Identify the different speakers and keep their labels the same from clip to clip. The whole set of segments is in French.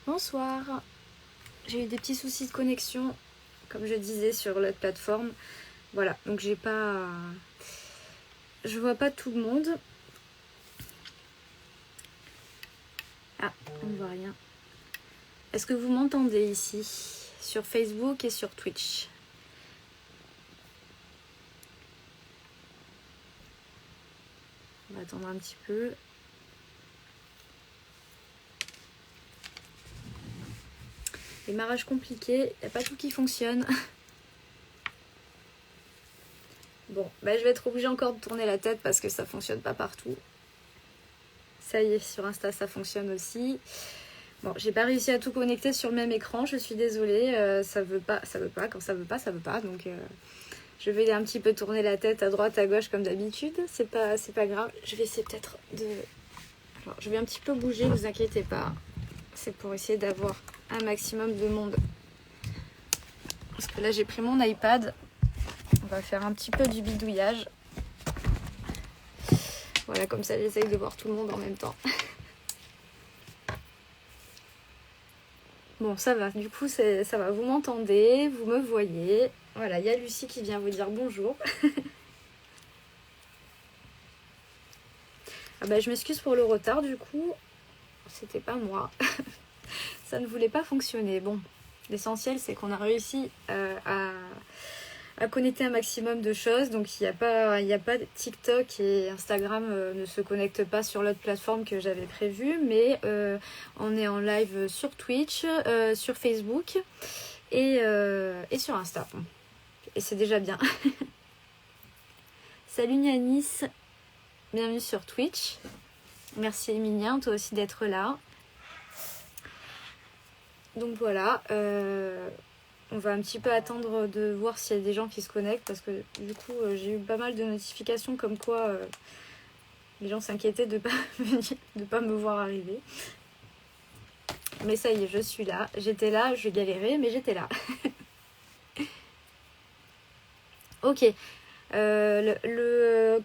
Speaker 1: Bonsoir. J'ai eu des petits soucis de connexion, comme je disais sur l'autre plateforme. Voilà, donc j'ai pas... Je vois pas tout le monde. Ah, on ne voit rien. Est-ce que vous m'entendez ici? Sur Facebook et sur Twitch. On va attendre un petit peu. Démarrage compliqué, il n'y a pas tout qui fonctionne. Bon, bah, je vais être obligée encore de tourner la tête parce que ça fonctionne pas partout. Ça y est, sur Insta ça fonctionne aussi. Bon, j'ai pas réussi à tout connecter sur le même écran, je suis désolée. Ça veut pas, quand ça veut pas. Donc je vais un petit peu tourner la tête à droite, à gauche comme d'habitude. C'est pas grave. Je vais essayer peut-être de... Alors, je vais un petit peu bouger, ne vous inquiétez pas. C'est pour essayer d'avoir un maximum de monde. Parce que là j'ai pris mon iPad. On va faire un petit peu du bidouillage. Voilà, comme ça j'essaye de voir tout le monde en même temps. Bon, ça va, du coup ça va, vous m'entendez, vous me voyez. Voilà, il y a Lucie qui vient vous dire bonjour. Ah bah, je m'excuse pour le retard du coup, c'était pas moi. Ça ne voulait pas fonctionner. Bon, l'essentiel c'est qu'on a réussi à connecter un maximum de choses. Donc il n'y a pas TikTok et Instagram ne se connectent pas sur l'autre plateforme que j'avais prévue, mais on est en live sur Twitch, sur Facebook et sur Insta. Et c'est déjà bien. Salut Nianis, bienvenue sur Twitch. Merci Emilien, toi aussi d'être là. Donc voilà, on va un petit peu attendre de voir s'il y a des gens qui se connectent parce que du coup j'ai eu pas mal de notifications comme quoi les gens s'inquiétaient de pas me voir arriver. Mais ça y est, je suis là. J'étais là, je galérais, mais j'étais là. Ok.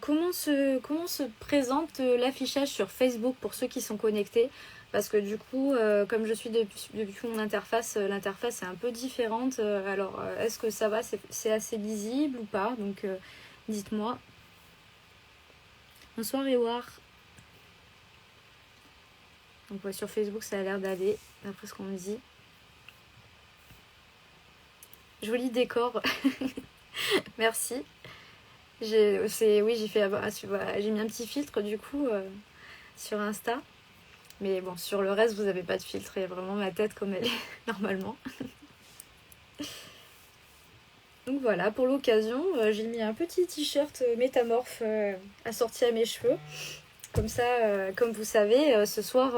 Speaker 1: Comment se présente l'affichage sur Facebook pour ceux qui sont connectés? Parce que du coup, comme je suis depuis mon interface, l'interface est un peu différente. Alors, est-ce que ça va? C'est assez lisible ou pas? Donc, dites-moi. Bonsoir, Ewar. Donc, ouais, sur Facebook, ça a l'air d'aller, d'après ce qu'on me dit. Joli décor. Merci. J'ai mis un petit filtre du coup sur Insta. Mais bon, sur le reste, vous n'avez pas de filtre. Il y a vraiment ma tête comme elle est normalement. Donc voilà, pour l'occasion, j'ai mis un petit t-shirt métamorphe assorti à mes cheveux. Comme ça, comme vous savez, ce soir,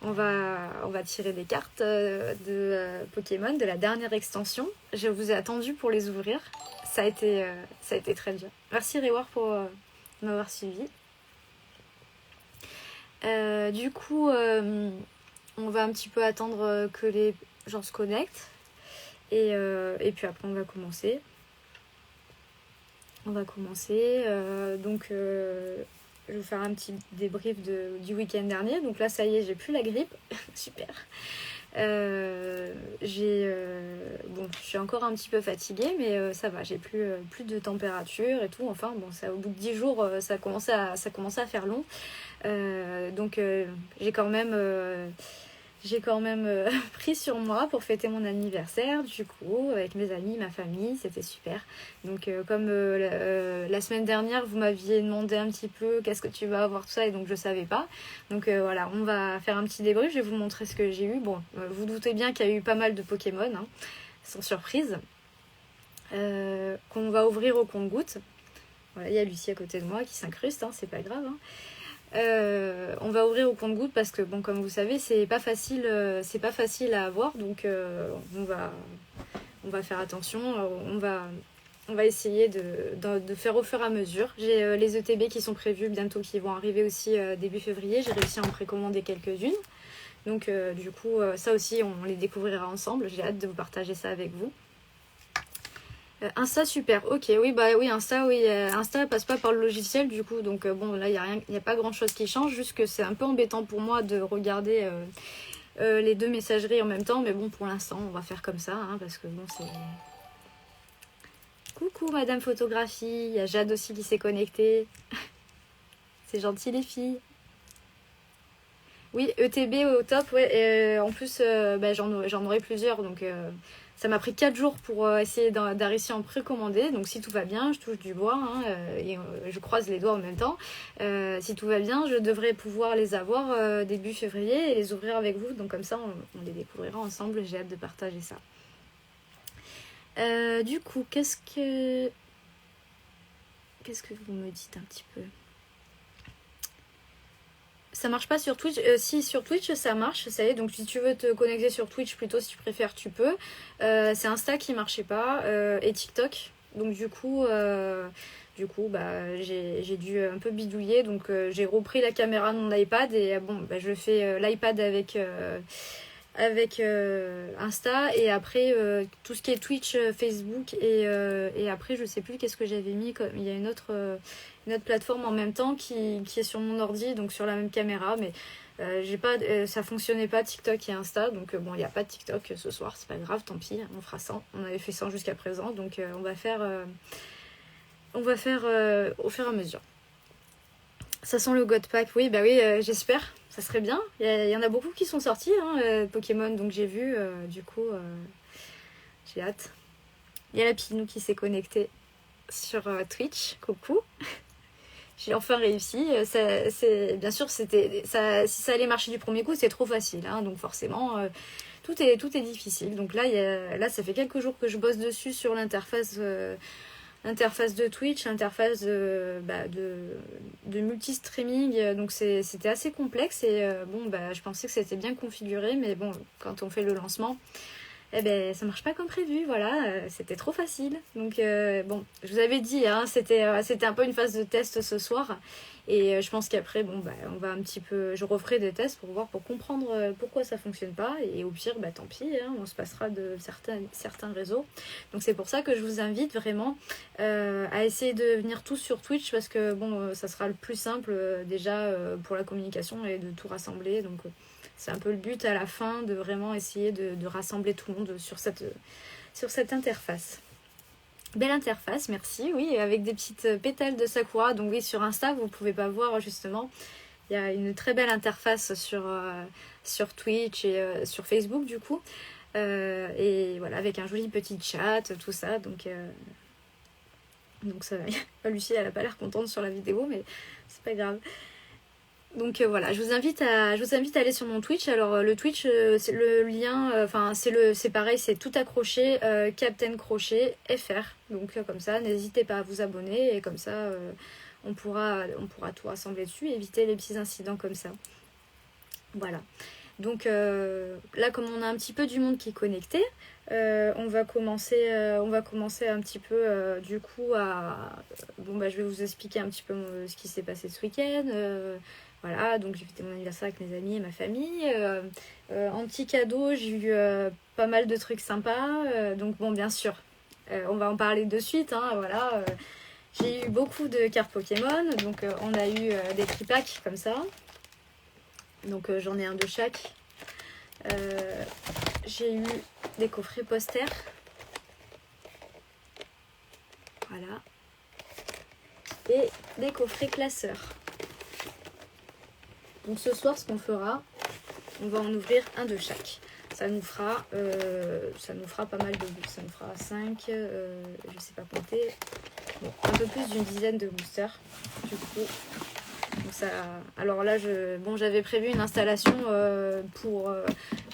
Speaker 1: on va tirer des cartes de Pokémon de la dernière extension. Je vous ai attendu pour les ouvrir. Ça a été très bien. Merci Rewar pour m'avoir suivi. Du coup, on va un petit peu attendre que les gens se connectent. Et puis après, on va commencer. Donc, je vais vous faire un petit débrief du week-end dernier. Donc là, ça y est, j'ai plus la grippe. Super. Je suis encore un petit peu fatiguée, mais ça va, j'ai plus de température et tout. Enfin, bon, ça, au bout de 10 jours, ça commençait à faire long. Donc, j'ai quand même pris sur moi pour fêter mon anniversaire, du coup, avec mes amis, ma famille, c'était super. Donc, comme la semaine dernière, vous m'aviez demandé un petit peu qu'est-ce que tu vas avoir, tout ça, et donc je savais pas. Donc voilà, on va faire un petit débrief, je vais vous montrer ce que j'ai eu. Bon, vous doutez bien qu'il y a eu pas mal de Pokémon, hein, sans surprise, qu'on va ouvrir au compte-gouttes. Voilà, il y a Lucie à côté de moi qui s'incruste, hein, c'est pas grave, hein. On va ouvrir au compte-gouttes parce que bon, comme vous savez, c'est pas facile à avoir, donc on va faire attention. On va essayer de faire au fur et à mesure. J'ai les ETB qui sont prévus bientôt, qui vont arriver aussi début février. J'ai réussi à en précommander quelques-unes, donc du coup ça aussi on les découvrira ensemble. J'ai hâte de vous partager ça avec vous. Insta super, ok, oui Insta passe pas par le logiciel du coup, donc bon là il y a pas grand chose qui change, juste que c'est un peu embêtant pour moi de regarder les deux messageries en même temps. Mais bon, pour l'instant, on va faire comme ça, hein, parce que bon, c'est... Coucou Madame Photographie, il y a Jade aussi qui s'est connectée. C'est gentil les filles. Oui, ETB au top, ouais. Et, en plus, j'en aurai plusieurs, donc ça m'a pris 4 jours pour essayer d'arriver en précommandé. Donc si tout va bien, je touche du bois, hein, et je croise les doigts en même temps. Si tout va bien, je devrais pouvoir les avoir début février et les ouvrir avec vous. Donc comme ça, on les découvrira ensemble. J'ai hâte de partager ça. Du coup, qu'est-ce que vous me dites un petit peu? Ça marche pas sur Twitch. Si sur Twitch ça marche, ça y est. Donc si tu veux te connecter sur Twitch plutôt, si tu préfères, tu peux. C'est Insta qui marchait pas et TikTok. Donc du coup, j'ai dû un peu bidouiller. Donc j'ai repris la caméra de mon iPad et je fais l'iPad avec Insta et après tout ce qui est Twitch, Facebook et après je sais plus qu'est-ce que j'avais mis. Il y a une autre plateforme en même temps qui est sur mon ordi, donc sur la même caméra, mais ça fonctionnait pas TikTok et Insta, donc bon, il n'y a pas de TikTok ce soir, c'est pas grave, tant pis, on fera 100. On avait fait 100 jusqu'à présent, donc on va faire au fur et à mesure. Ça sent le God Pack, oui, bah oui, j'espère, ça serait bien. Il y en a beaucoup qui sont sortis, hein, Pokémon, donc j'ai vu, du coup, j'ai hâte. Il y a la Pinou qui s'est connectée sur Twitch, coucou. J'ai enfin réussi. Bien sûr, si ça allait marcher du premier coup, c'est trop facile, hein, donc forcément, tout est difficile. Donc là, ça fait quelques jours que je bosse dessus sur l'interface de Twitch, interface de multi-streaming, donc c'était assez complexe et je pensais que c'était bien configuré, mais bon, quand on fait le lancement, ça marche pas comme prévu, voilà, c'était trop facile. Donc je vous avais dit, hein, c'était un peu une phase de test ce soir et je pense qu'après on va un petit peu, je referai des tests pour comprendre pourquoi ça fonctionne pas et au pire tant pis, hein, on se passera de certains réseaux. Donc c'est pour ça que je vous invite vraiment à essayer de venir tous sur Twitch parce que ça sera le plus simple déjà pour la communication et de tout rassembler, donc c'est un peu le but à la fin de vraiment essayer de rassembler tout le monde sur cette interface. Belle interface, merci. Oui, avec des petites pétales de sakura. Donc oui, sur Insta, vous ne pouvez pas voir justement. Il y a une très belle interface sur Twitch et sur Facebook du coup. Et voilà, avec un joli petit chat, tout ça. Donc ça, Lucie, elle n'a pas l'air contente sur la vidéo, mais c'est pas grave. Donc voilà, je vous invite à aller sur mon Twitch. Alors le Twitch, c'est le lien, c'est pareil, c'est tout accroché, Captain Crochet FR. Donc comme ça, n'hésitez pas à vous abonner et comme ça, on pourra tout rassembler dessus et éviter les petits incidents comme ça. Voilà. Donc là, comme on a un petit peu du monde qui est connecté, on va commencer un petit peu du coup à... je vais vous expliquer un petit peu ce qui s'est passé ce week-end. Voilà, donc j'ai fêté mon anniversaire avec mes amis et ma famille. En petit cadeau, j'ai eu pas mal de trucs sympas. Donc bien sûr, on va en parler de suite. Hein, voilà, j'ai eu beaucoup de cartes Pokémon. Donc on a eu des tripacks comme ça. Donc j'en ai un de chaque. J'ai eu des coffrets posters. Voilà. Et des coffrets classeurs. Donc ce soir, ce qu'on fera, on va en ouvrir un de chaque. Ça nous fera pas mal de boosters. Ça nous fera 5, je sais pas compter. Bon, un peu plus d'une dizaine de boosters. Du coup, donc ça. Alors là, j'avais prévu une installation pour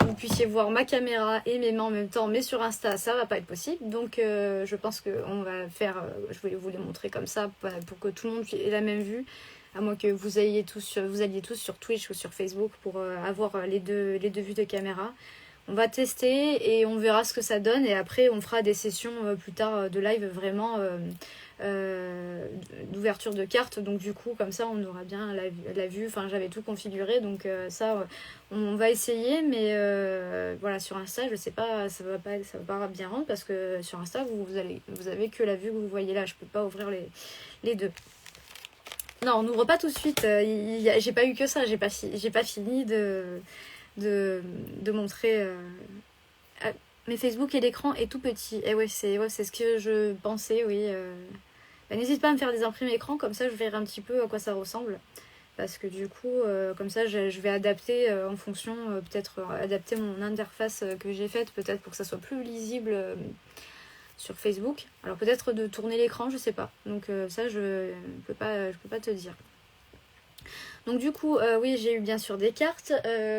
Speaker 1: que vous puissiez voir ma caméra et mes mains en même temps, mais sur Insta, ça va pas être possible. Donc je pense qu'on va faire. Je voulais vous les montrer comme ça pour que tout le monde ait la même vue. À moins que vous alliez tous sur Twitch ou sur Facebook pour avoir les deux vues de caméra. On va tester et on verra ce que ça donne. Et après, on fera des sessions plus tard de live vraiment d'ouverture de cartes. Donc du coup, comme ça, on aura bien la vue. Enfin, j'avais tout configuré. Donc on va essayer. Mais voilà, sur Insta, je sais pas, ça va pas bien rendre parce que sur Insta, vous avez que la vue que vous voyez là. Je peux pas ouvrir les deux. Non, on n'ouvre pas tout de suite. J'ai pas eu que ça. J'ai pas fini de de montrer... mais Facebook et l'écran est tout petit. Et ouais, c'est ce que je pensais, oui. N'hésite pas à me faire des imprimés écran, comme ça je verrai un petit peu à quoi ça ressemble. Parce que du coup, comme ça, je vais adapter en fonction, peut-être adapter mon interface que j'ai faite, peut-être pour que ça soit plus lisible sur Facebook. Alors peut-être de tourner l'écran, je sais pas. Donc ça, je peux pas te dire. Donc du coup, oui, j'ai eu bien sûr des cartes.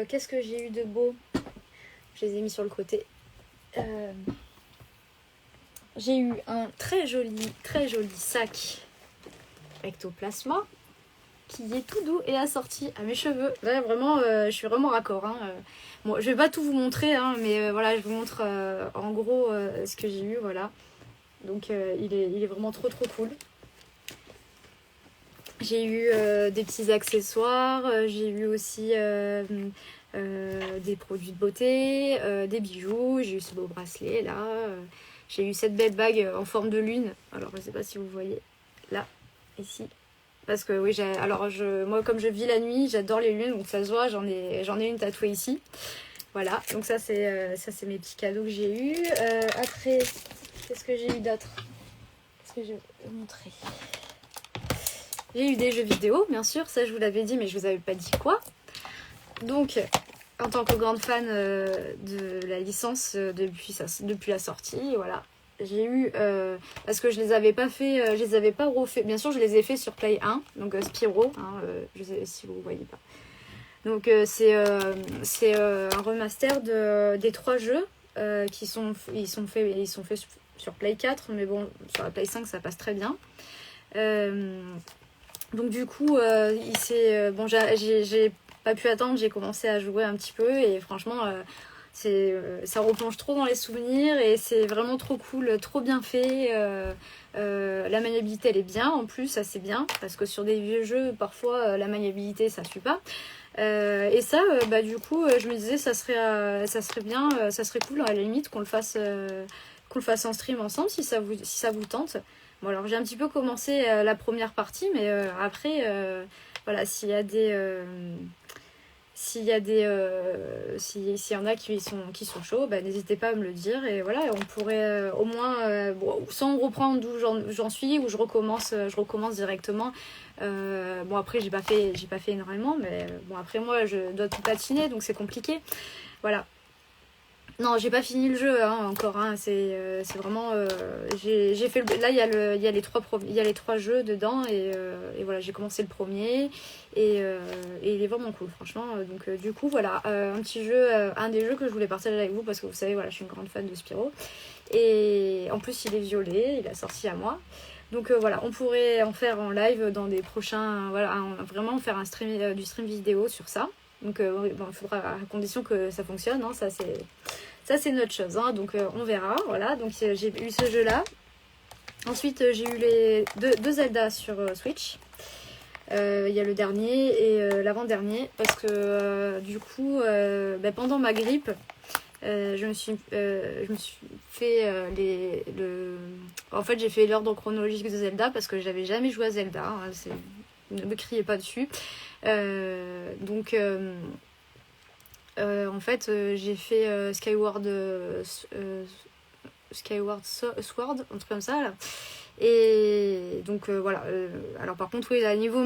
Speaker 1: Qu'est-ce que j'ai eu de beau? Je les ai mis sur le côté. J'ai eu un très joli sac ectoplasma qui est tout doux et assorti à mes cheveux. Là, vraiment, je suis vraiment raccord. Hein. Bon, je vais pas tout vous montrer, hein, mais voilà, je vous montre en gros ce que j'ai eu, voilà. Donc, il est vraiment trop cool. J'ai eu des petits accessoires, j'ai eu aussi des produits de beauté, des bijoux, j'ai eu ce beau bracelet là, j'ai eu cette belle bague en forme de lune. Alors, je sais pas si vous voyez là, ici. Parce que oui, moi comme je vis la nuit, j'adore les lunes, donc ça se voit, j'en ai une tatouée ici. Voilà, donc ça c'est mes petits cadeaux que j'ai eu. Après, qu'est-ce que j'ai eu d'autre? Qu'est-ce que je vais vous montrer? J'ai eu des jeux vidéo, bien sûr, ça je vous l'avais dit, mais je vous avais pas dit quoi. Donc, en tant que grande fan de la licence depuis la sortie, voilà. J'ai eu, parce que je les avais pas fait, je les avais pas refait. Bien sûr, je les ai fait sur Play 1, donc Spyro, hein, je sais si vous voyez pas. Donc c'est un remaster des 3 jeux ils sont faits sur Play 4, mais bon, sur la Play 5 ça passe très bien. Donc du coup, bon, j'ai pas pu attendre, j'ai commencé à jouer un petit peu et franchement. Ça replonge trop dans les souvenirs et c'est vraiment trop cool, trop bien fait. La maniabilité elle est bien en plus, ça c'est bien parce que sur des vieux jeux parfois la maniabilité ça suit pas. Et ça, du coup, je me disais ça serait bien, ça serait cool à la limite qu'on le fasse en stream ensemble si ça vous tente. Bon alors j'ai un petit peu commencé la première partie, mais après voilà s'il y en a qui sont chauds, n'hésitez pas à me le dire et voilà, on pourrait au moins sans reprendre d'où j'en suis, où je recommence directement. Bon après j'ai pas fait énormément, mais bon après moi je dois tout patiner donc c'est compliqué. Voilà. Non, j'ai pas fini le jeu encore. Hein. C'est vraiment. J'ai fait là, il y a les 3 jeux dedans et voilà, j'ai commencé le premier et il est vraiment cool, franchement. Donc du coup, voilà, un petit jeu, un des jeux que je voulais partager avec vous parce que vous savez, voilà, je suis une grande fan de Spyro et en plus il est violet, il a sorti à moi. Donc voilà, on pourrait en faire en live dans des prochains. Voilà, vraiment faire du stream vidéo sur ça. Donc il faudra à condition que ça fonctionne, hein, ça c'est une autre chose, hein, donc on verra, voilà, donc j'ai eu ce jeu là. Ensuite j'ai eu les deux Zelda sur Switch, il y a le dernier et l'avant-dernier, parce que du coup pendant ma grippe je me suis fait en fait j'ai fait l'ordre chronologique de Zelda parce que j'avais jamais joué à Zelda, hein, ne me criez pas dessus. Donc en fait j'ai fait Skyward Sword, un truc comme ça là. Et donc voilà, alors par contre oui, à niveau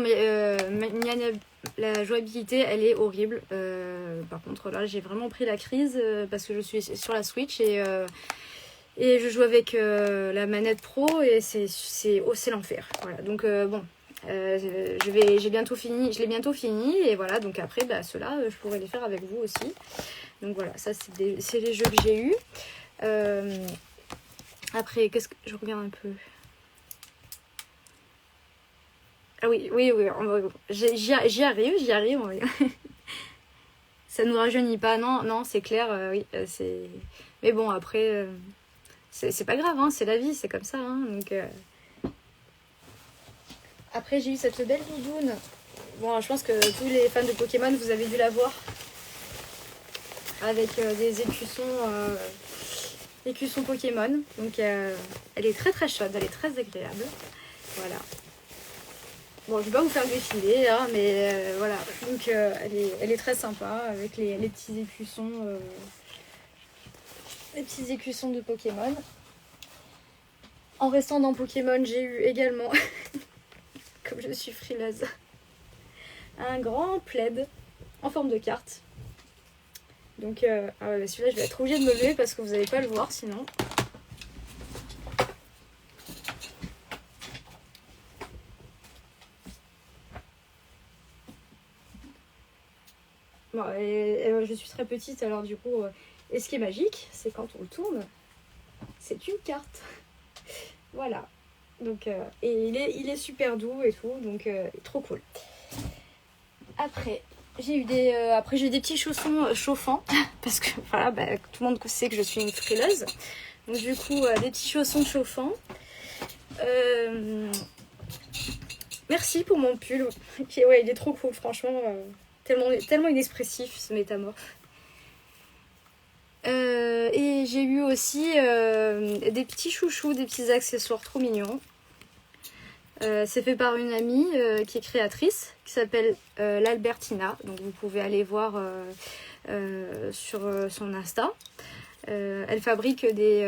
Speaker 1: la jouabilité elle est horrible, par contre là j'ai vraiment pris la crise parce que je suis sur la Switch et je joue avec la manette pro et c'est l'enfer, voilà. Donc bon, je l'ai bientôt fini et voilà, donc après ceux-là je pourrais les faire avec vous aussi. Donc voilà, ça c'est les jeux que j'ai eu. Après qu'est-ce que je regarde un peu. Ah oui, j'y arrive. Ça nous rajeunit pas, non, c'est clair, oui, c'est. Mais bon après c'est pas grave, hein, c'est la vie, c'est comme ça, hein, donc. Après, j'ai eu cette belle doudoune. Bon, je pense que tous les fans de Pokémon, vous avez dû la voir. Avec des écussons Pokémon. Donc, elle est très très chaude, elle est très agréable. Voilà. Bon, je vais pas vous faire défiler, hein, mais voilà. Donc, elle est très sympa avec les petits écussons. Les petits écussons de Pokémon. En restant dans Pokémon, j'ai eu également, comme je suis frileuse, un grand plaid en forme de carte. Donc celui-là, je vais être obligée de me lever parce que vous n'allez pas le voir sinon. Bon, je suis très petite, alors du coup, et ce qui est magique, c'est quand on le tourne, c'est une carte. Voilà. Donc, et il est super doux et tout, donc trop cool. Après, j'ai eu des petits chaussons chauffants, parce que voilà, tout le monde sait que je suis une frileuse. Donc du coup, des petits chaussons chauffants. Merci pour mon pull. Ouais, il est trop cool, franchement. Tellement inexpressif, ce métamorphe. Et j'ai eu aussi des petits chouchous, des petits accessoires trop mignons. C'est fait par une amie qui est créatrice, qui s'appelle l'Albertina. Donc vous pouvez aller voir sur son Insta. Elle fabrique des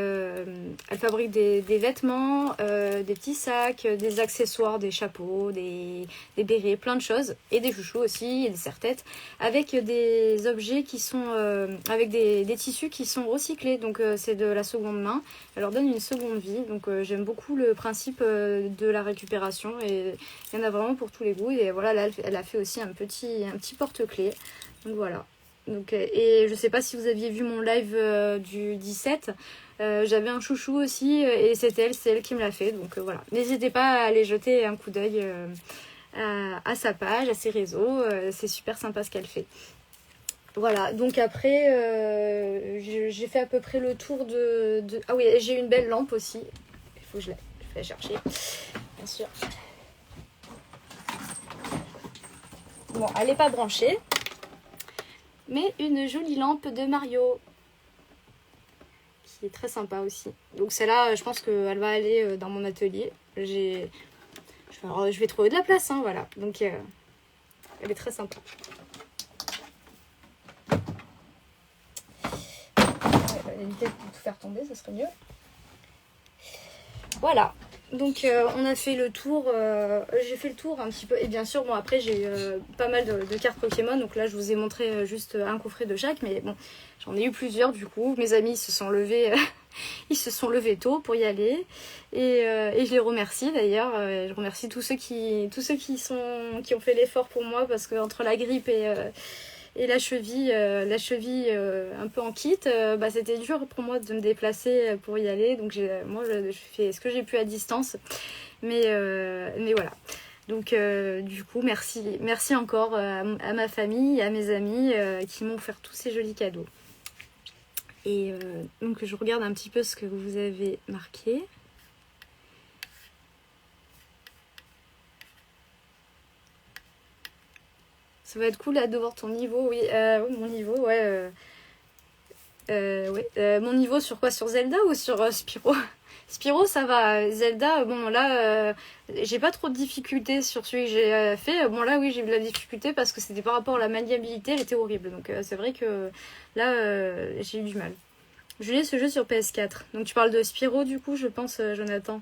Speaker 1: vêtements, des petits sacs, des accessoires, des chapeaux, des bérets, plein de choses. Et des chouchous aussi, et des serre-têtes. Avec des objets qui sont... avec des tissus qui sont recyclés. Donc c'est de la seconde main. Elle leur donne une seconde vie. Donc j'aime beaucoup le principe de la récupération. Et il y en a vraiment pour tous les goûts. Et voilà, là, elle a fait aussi un petit porte-clés. Donc voilà. Donc, et je sais pas si vous aviez vu mon live du 17, j'avais un chouchou aussi et c'est elle qui me l'a fait. Donc voilà, n'hésitez pas à aller jeter un coup d'œil à sa page, à ses réseaux, c'est super sympa ce qu'elle fait. Voilà, donc après j'ai fait à peu près le tour de... Ah oui, j'ai une belle lampe aussi, il faut que je vais la chercher, bien sûr. Bon, elle n'est pas branchée. Mais une jolie lampe de Mario qui est très sympa aussi. Donc celle-là, je pense qu'elle va aller dans mon atelier. Je vais trouver de la place, hein, voilà. Donc elle est très sympa. On va éviter de tout faire tomber, ça serait mieux. Voilà. Donc on a fait le tour, j'ai fait le tour un petit peu, et bien sûr, bon après j'ai eu pas mal de cartes Pokémon, donc là je vous ai montré juste un coffret de chaque, mais bon, j'en ai eu plusieurs du coup, mes amis se sont levés, ils se sont levés tôt pour y aller, et je les remercie d'ailleurs, je remercie tous ceux qui ont fait l'effort pour moi, parce que entre la grippe et la cheville un peu en kit, c'était dur pour moi de me déplacer pour y aller. Donc je fais ce que j'ai pu à distance. Mais voilà. Donc du coup, merci encore à ma famille, à mes amis qui m'ont offert tous ces jolis cadeaux. Et donc je regarde un petit peu ce que vous avez marqué. Ça va être cool là, de voir ton niveau, oui. Mon niveau, ouais. Mon niveau sur quoi? Sur Zelda ou sur Spyro? Spyro, ça va. Zelda, bon là, j'ai pas trop de difficultés sur celui que j'ai fait. Bon là, oui, j'ai eu de la difficulté parce que c'était par rapport à la maniabilité, elle était horrible. Donc c'est vrai que là, j'ai eu du mal. Je l'ai ce jeu sur PS4. Donc tu parles de Spyro du coup, je pense, Jonathan.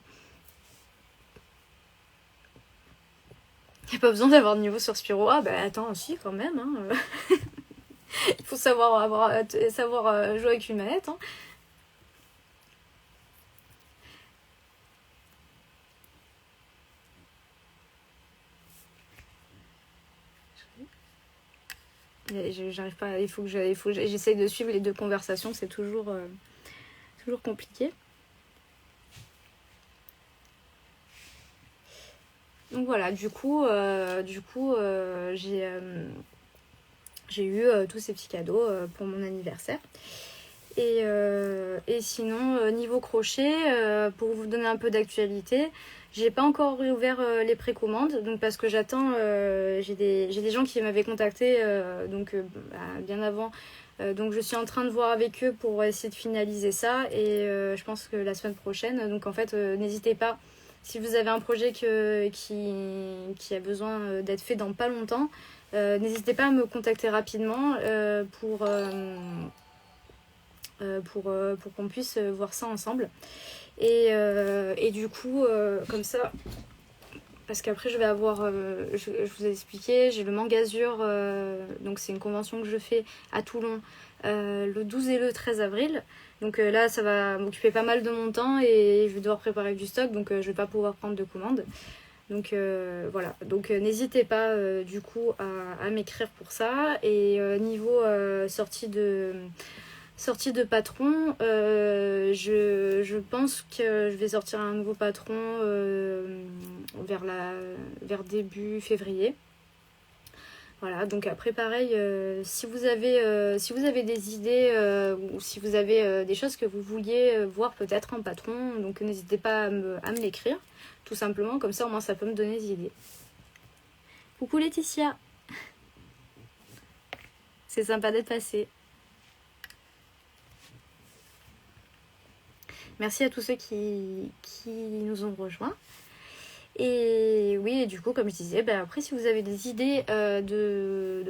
Speaker 1: Il n'y a pas besoin d'avoir de niveau sur Spyro. Ah bah attends, si quand même. Hein. Il faut savoir jouer avec une manette. Hein. J'arrive pas. Il faut que j'essaye de suivre les deux conversations. C'est toujours compliqué. Donc voilà, du coup, j'ai eu tous ces petits cadeaux pour mon anniversaire. Et sinon, niveau crochet, pour vous donner un peu d'actualité, j'ai pas encore réouvert les précommandes, donc parce que j'attends, j'ai des gens qui m'avaient contacté bien avant. Donc je suis en train de voir avec eux pour essayer de finaliser ça, et je pense que la semaine prochaine, donc en fait n'hésitez pas Si vous avez un projet qui a besoin d'être fait dans pas longtemps, n'hésitez pas à me contacter rapidement pour qu'on puisse voir ça ensemble. Et du coup, comme ça, parce qu'après je vais avoir, je vous ai expliqué, j'ai le Mangazur, donc c'est une convention que je fais à Toulon le 12 et le 13 avril. Donc là, ça va m'occuper pas mal de mon temps et je vais devoir préparer du stock, donc je vais pas pouvoir prendre de commandes. Donc voilà, donc n'hésitez pas du coup à m'écrire pour ça. Et niveau sortie de patron, je pense que je vais sortir un nouveau patron vers début février. Voilà, donc après pareil, si vous avez des idées ou si vous avez des choses que vous vouliez voir peut-être en patron, donc n'hésitez pas à me l'écrire, tout simplement, comme ça au moins ça peut me donner des idées. Coucou Laetitia, c'est sympa d'être passée. Merci à tous ceux qui nous ont rejoints. Et oui, et du coup, comme je disais, après, si vous avez des idées de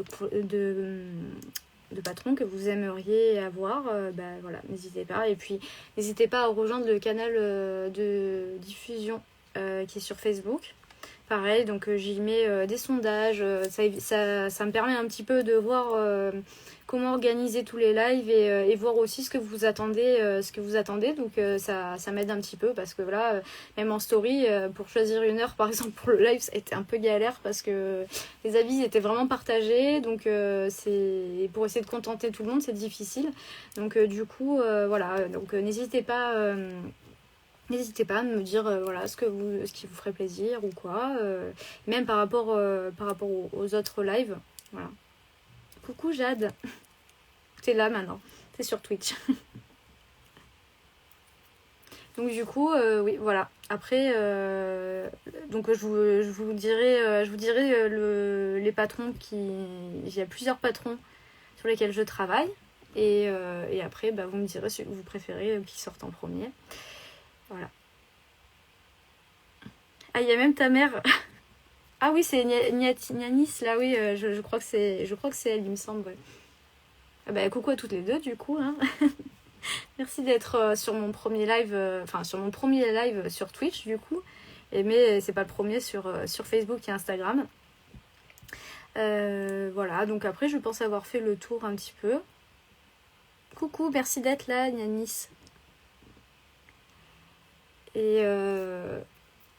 Speaker 1: patrons que vous aimeriez avoir, voilà, n'hésitez pas. Et puis, n'hésitez pas à rejoindre le canal de diffusion qui est sur Facebook. Pareil, donc j'y mets des sondages, ça me permet un petit peu de voir comment organiser tous les lives et voir aussi ce que vous attendez, donc ça m'aide un petit peu parce que voilà, même en story, pour choisir une heure par exemple pour le live, ça a été un peu galère parce que les avis étaient vraiment partagés, donc pour essayer de contenter tout le monde, c'est difficile. Donc du coup, voilà, donc n'hésitez pas à me dire voilà, ce qui vous ferait plaisir ou quoi, même par rapport aux autres lives. Voilà. Coucou Jade, t'es là maintenant, t'es sur Twitch. Donc du coup, oui, voilà. Après, donc je vous dirai les patrons il y a plusieurs patrons sur lesquels je travaille. Et après, vous me direz ce que vous préférez qui sortent en premier. Voilà. Ah, il y a même ta mère. Ah oui, c'est Nianis, là, oui, je crois que c'est elle, il me semble. Ouais. Ah coucou à toutes les deux, du coup. Hein. Merci d'être sur mon premier live, sur Twitch, du coup. Mais c'est pas le premier sur Facebook et Instagram. Voilà, donc après, je pense avoir fait le tour un petit peu. Coucou, merci d'être là, Nianis. Et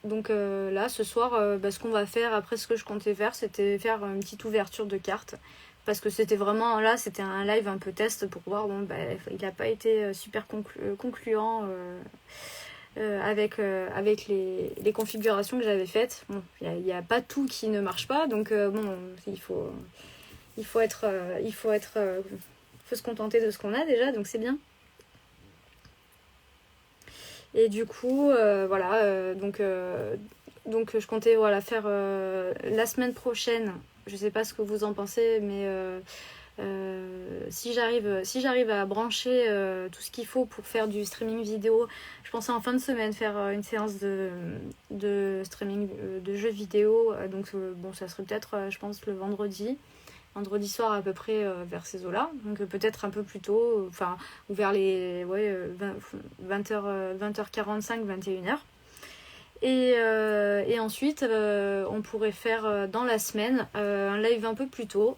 Speaker 1: donc là, ce soir, ce qu'on va faire, après ce que je comptais faire, c'était faire une petite ouverture de cartes. Parce que c'était vraiment, là, c'était un live un peu test pour voir, il n'a pas été super concluant avec les configurations que j'avais faites. Bon, il n'y a pas tout qui ne marche pas, donc il faut se contenter de ce qu'on a déjà, donc c'est bien. Et du coup, voilà, donc je comptais faire la semaine prochaine. Je sais pas ce que vous en pensez, mais si j'arrive à brancher tout ce qu'il faut pour faire du streaming vidéo, je pensais en fin de semaine faire une séance de streaming de jeux vidéo. Donc ça serait peut-être, je pense, le vendredi soir à peu près vers ces eaux-là, donc peut-être un peu plus tôt, ou vers les 20h45, 21h. Et ensuite, on pourrait faire dans la semaine un live un peu plus tôt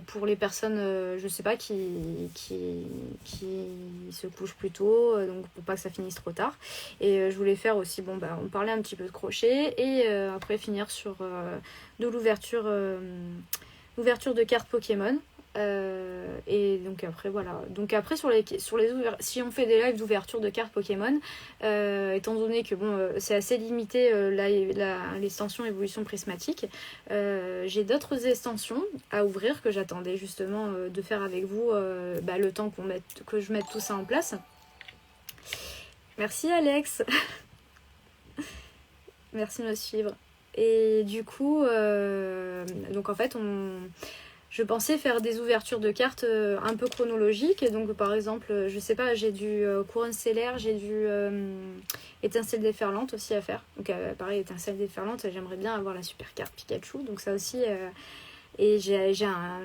Speaker 1: pour les personnes, je sais pas, qui se couchent plus tôt, donc pour pas que ça finisse trop tard. Et je voulais faire aussi, on parlait un petit peu de crochet et après finir sur de l'ouverture de cartes Pokémon. Et donc après voilà, donc après si on fait des lives d'ouverture de cartes Pokémon, étant donné que c'est assez limité l'extension évolution prismatique, j'ai d'autres extensions à ouvrir que j'attendais justement de faire avec vous le temps que je mette tout ça en place. Merci Alex. Merci de me suivre. Et du coup donc en fait je pensais faire des ouvertures de cartes un peu chronologiques. Et donc, par exemple, je sais pas, j'ai du couronne stellaire, j'ai du étincelle déferlante aussi à faire. Donc, pareil, étincelle déferlante, j'aimerais bien avoir la super carte Pikachu. Donc, ça aussi. Et j'ai un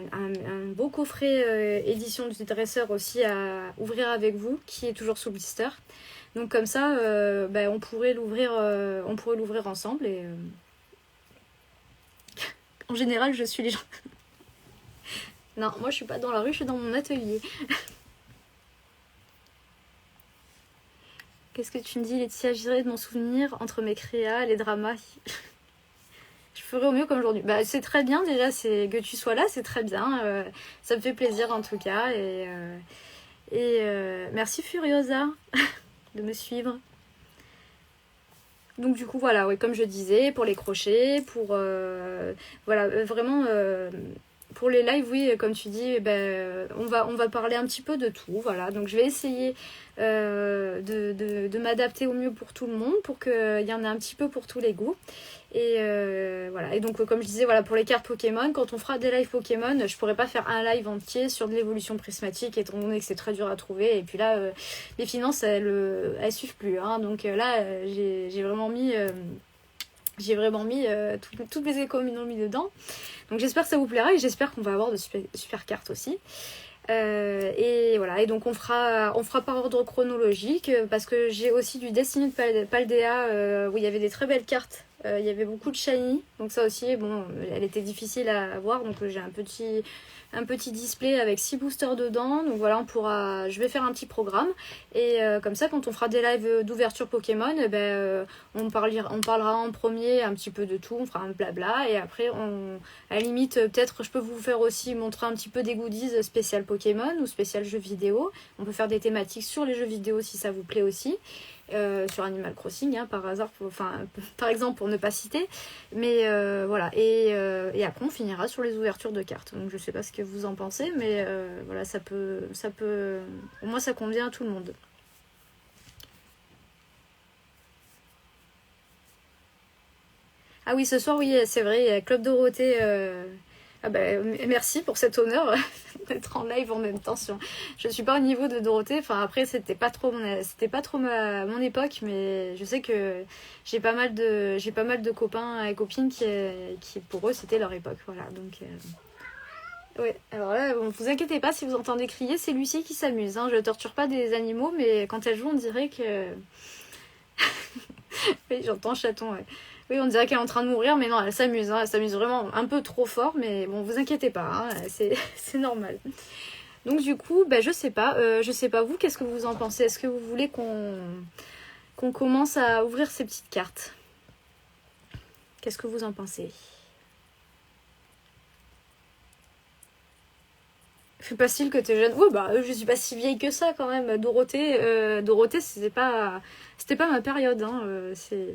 Speaker 1: beau coffret édition du dresseur aussi à ouvrir avec vous, qui est toujours sous blister. Donc, comme ça, on pourrait l'ouvrir ensemble. Et en général, je suis les gens. Non, moi je suis pas dans la rue, je suis dans mon atelier. Qu'est-ce que tu me dis, Laetitia? J'irai de mon souvenir entre mes créas, les dramas. Je ferai au mieux comme aujourd'hui. Bah, c'est très bien déjà, c'est que tu sois là, c'est très bien. Ça me fait plaisir en tout cas. Et merci Furiosa de me suivre. Donc du coup voilà, ouais, comme je disais, pour les crochets, pour vraiment pour les lives, oui, comme tu dis, on va parler un petit peu de tout, voilà. Donc je vais essayer de m'adapter au mieux pour tout le monde, pour qu'il y en ait un petit peu pour tous les goûts. Et voilà. Et donc comme je disais, voilà, pour les cartes Pokémon, quand on fera des lives Pokémon, je pourrais pas faire un live entier sur de l'évolution prismatique, étant donné que c'est très dur à trouver. Et puis là, les finances, elles suivent plus. Hein. Donc là, j'ai vraiment mis... toutes mes économies dedans. Donc j'espère que ça vous plaira et j'espère qu'on va avoir de super cartes aussi. Et voilà, et donc on fera par ordre chronologique parce que j'ai aussi du Destiny de Paldea où il y avait des très belles cartes. Il y avait beaucoup de shiny, donc ça aussi, bon, elle était difficile à avoir, donc j'ai un petit display avec 6 boosters dedans. Donc voilà, je vais faire un petit programme et comme ça, quand on fera des lives d'ouverture Pokémon, on parlera en premier un petit peu de tout, on fera un blabla et après à la limite, peut-être je peux vous faire aussi montrer un petit peu des goodies spécial Pokémon ou spécial jeux vidéo. On peut faire des thématiques sur les jeux vidéo si ça vous plaît aussi. Sur Animal Crossing, hein, par exemple pour ne pas citer, mais voilà, et après on finira sur les ouvertures de cartes. Donc je sais pas ce que vous en pensez, mais voilà, ça peut, au moins ça convient à tout le monde. Ah oui, ce soir, oui, c'est vrai, il y a Club Dorothée. Ah merci pour cet honneur d'être en live en même temps. Je suis pas au niveau de Dorothée. Enfin, après, c'était pas trop mon époque, mais je sais que j'ai pas mal de copains et copines qui pour eux, c'était leur époque. Voilà, donc. Ouais, alors là, vous inquiétez pas si vous entendez crier, c'est Lucie qui s'amuse. Hein. Je torture pas des animaux, mais quand elle joue, on dirait que. Oui, j'entends chaton, ouais. Oui, on dirait qu'elle est en train de mourir, mais non, elle s'amuse. Hein, elle s'amuse vraiment un peu trop fort, mais bon, vous inquiétez pas, hein, c'est normal. Donc du coup, je sais pas vous, qu'est-ce que vous en pensez? Est-ce que vous voulez qu'on commence à ouvrir ces petites cartes? Qu'est-ce que vous en pensez? Fais pas style que t'es jeune. Ouais, je suis pas si vieille que ça quand même. Dorothée, c'était pas ma période. Hein, c'est.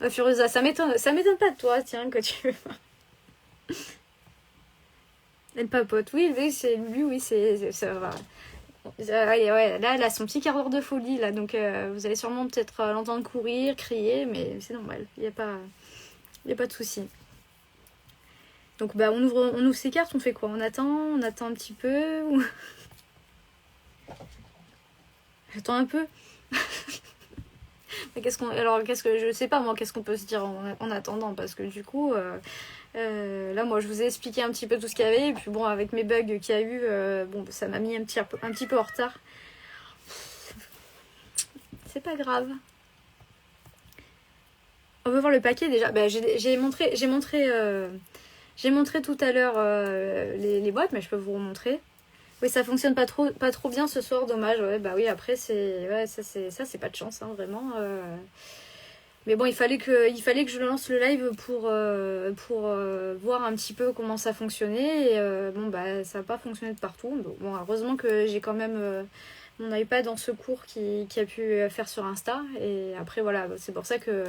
Speaker 1: Furiosa, ça m'étonne pas de toi, tiens, que tu. Elle papote. Oui, c'est lui, oui, ça va. Ouais, là, elle a son petit quart d'heure de folie, là, donc vous allez sûrement peut-être l'entendre courir, crier, mais c'est normal, il n'y a pas de souci. Donc on ouvre ses cartes, on fait quoi? On attend un petit peu ou... J'attends un peu. Je sais pas moi, qu'est-ce qu'on peut se dire en attendant, parce que du coup, là moi je vous ai expliqué un petit peu tout ce qu'il y avait, et puis bon, avec mes bugs qu'il y a eu, ça m'a mis un petit peu en retard. C'est pas grave. On peut voir le paquet déjà. J'ai montré tout à l'heure les boîtes, mais je peux vous remontrer. Oui, ça fonctionne pas trop bien ce soir, dommage. Ouais, oui, après ça c'est pas de chance, hein, vraiment. Mais bon, il fallait que je lance le live pour voir un petit peu comment ça fonctionnait. Et ça n'a pas fonctionné de partout. Donc, bon, heureusement que j'ai quand même mon iPad en secours qui a pu faire sur Insta. Et après voilà, c'est pour ça que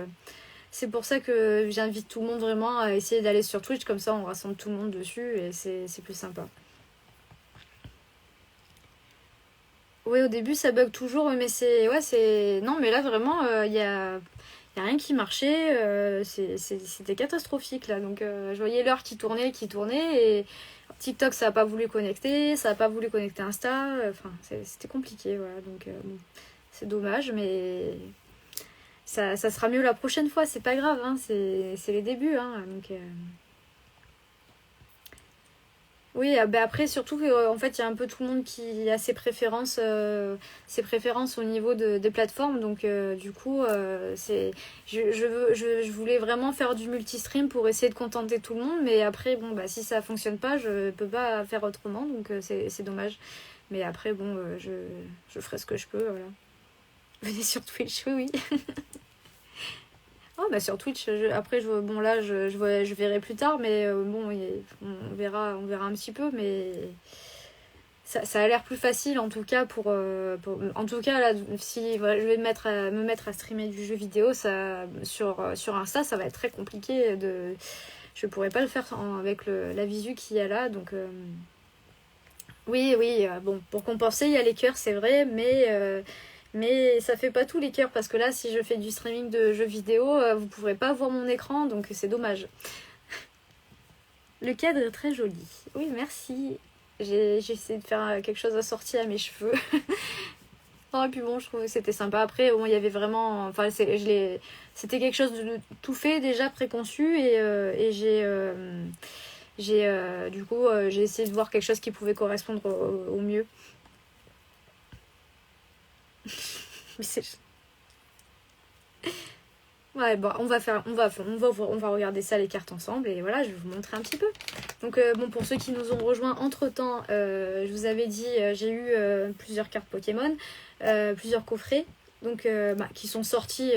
Speaker 1: j'invite tout le monde vraiment à essayer d'aller sur Twitch, comme ça on rassemble tout le monde dessus et c'est plus sympa. Oui, au début ça bug toujours, mais non, mais là vraiment il y a Il n'y a rien qui marchait, c'était catastrophique là. Donc je voyais l'heure qui tournait, et TikTok ça n'a pas voulu connecter, ça n'a pas voulu connecter Insta, enfin c'était compliqué, voilà. Donc bon, c'est dommage, mais ça sera mieux la prochaine fois, c'est pas grave, hein, c'est les débuts, hein, donc... Oui, bah après, surtout qu'en fait, il y a un peu tout le monde qui a ses préférences au niveau des plateformes. Donc, du coup, je voulais vraiment faire du multistream pour essayer de contenter tout le monde. Mais après, bon, bah, si ça fonctionne pas, je peux pas faire autrement. Donc, c'est dommage. Mais après, bon, je ferai ce que je peux. Voilà. Venez sur Twitch, oui, oui. Oh, bah sur Twitch, après, bon, là, je verrai plus tard, mais bon, on verra un petit peu, mais ça a l'air plus facile, en tout cas, en tout cas, là, si voilà, je vais me mettre à streamer du jeu vidéo, sur Insta, ça va être très compliqué. Je pourrais pas le faire avec la visu qu'il y a là, donc... Oui, bon, pour compenser, il y a les cœurs, c'est vrai, mais ça fait pas tous les cœurs parce que là, si je fais du streaming de jeux vidéo, vous pourrez pas voir mon écran, donc c'est dommage. Le cadre est très joli. Oui, merci. J'ai essayé de faire quelque chose assorti à mes cheveux. Oh, et puis bon, je trouvais que c'était sympa. Après, bon, il y avait vraiment... Enfin, c'était quelque chose de tout fait, déjà préconçu, et du coup, j'ai essayé de voir quelque chose qui pouvait correspondre au mieux. Mais c'est... Ouais, bon, on va regarder ça les cartes ensemble et voilà, je vais vous montrer un petit peu. Donc bon, pour ceux qui nous ont rejoints entre-temps, je vous avais dit, j'ai eu plusieurs cartes Pokémon, plusieurs coffrets, donc qui sont sortis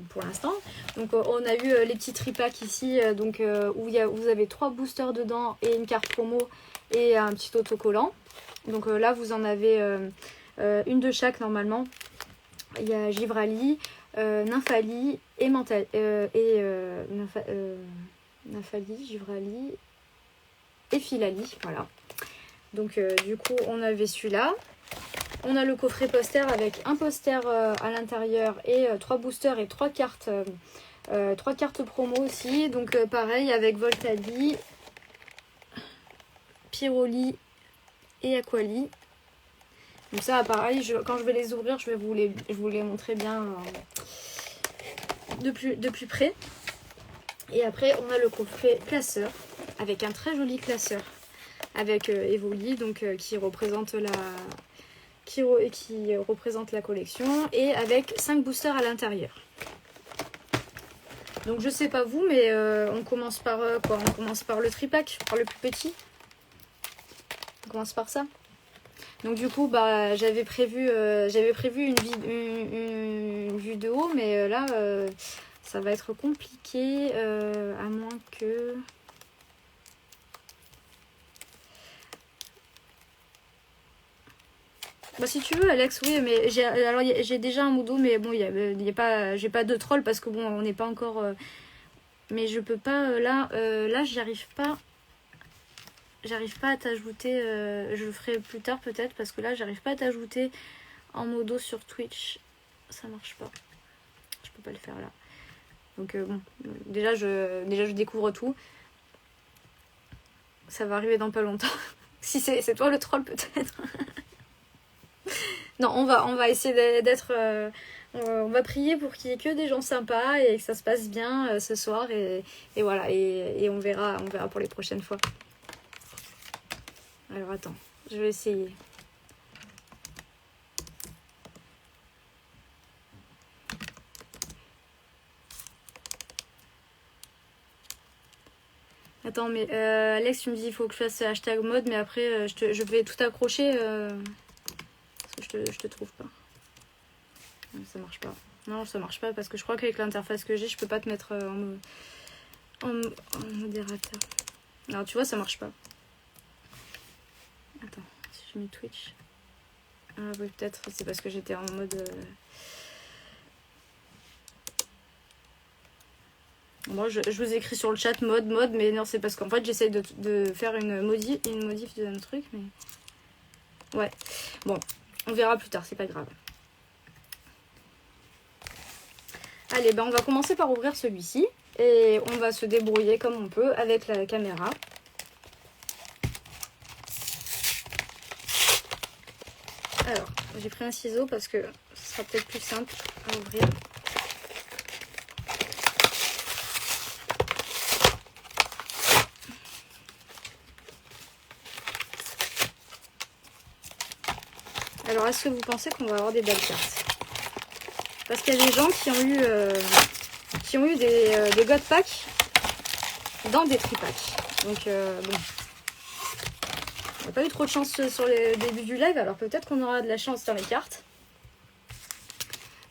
Speaker 1: pour l'instant. Donc on a eu les petits tripacks ici, donc où vous avez 3 boosters dedans et une carte promo et un petit autocollant. Donc là, vous en avez une de chaque normalement. Il y a Givrali, Nymphalie et Nymphalie, Givrali et Filali, voilà. Donc du coup on avait celui-là. On a le coffret poster avec un poster à l'intérieur et 3 boosters et 3 cartes promo aussi. Donc pareil avec Voltali, Pyroli et Aquali. Donc ça pareil, quand je vais les ouvrir, je vous les montrer bien de plus près. Et après on a le coffret classeur avec un très joli classeur avec Evoli, donc qui représente la collection, et avec 5 boosters à l'intérieur. Donc je sais pas vous, mais on commence par quoi? On commence par le tripack, par le plus petit. On commence par ça. Donc du coup, bah, j'avais prévu une vidéo, mais là, ça va être compliqué, à moins que... Bah si tu veux, Alex, oui, mais j'ai déjà un modo, mais bon, j'ai pas de troll parce que bon, on n'est pas encore... mais je peux pas, là, j'y arrive pas. J'arrive pas à t'ajouter, je le ferai plus tard peut-être, parce que là j'arrive pas à t'ajouter en modo sur Twitch, ça marche pas, je peux pas le faire là. Donc bon, déjà je découvre tout, ça va arriver dans pas longtemps. Si c'est toi le troll peut-être. Non, on va essayer d'être, on va prier pour qu'il y ait que des gens sympas et que ça se passe bien ce soir, et voilà, et on verra pour les prochaines fois. Alors attends, je vais essayer. Attends, mais Alex, tu me dis il faut que je fasse hashtag mode, mais après je vais tout accrocher parce que je te trouve pas. Non, ça marche pas. Non, ça marche pas parce que je crois qu'avec l'interface que j'ai, je peux pas te mettre en modérateur. Alors tu vois, ça marche pas. Attends, si je mets Twitch. Ah oui, peut-être, c'est parce que j'étais en mode... Bon, je vous écris sur le chat mode, mais non, c'est parce qu'en fait, j'essaye de faire une modif d'un truc, mais... Ouais, bon, on verra plus tard, c'est pas grave. Allez, ben on va commencer par ouvrir celui-ci. Et on va se débrouiller comme on peut avec la caméra. Alors, j'ai pris un ciseau parce que ce sera peut-être plus simple à ouvrir. Alors, est-ce que vous pensez qu'on va avoir des belles cartes? Parce qu'il y a des gens qui ont eu des God Packs dans des tripacks. Donc, bon. On n'a pas eu trop de chance sur les débuts du live, alors peut-être qu'on aura de la chance dans les cartes.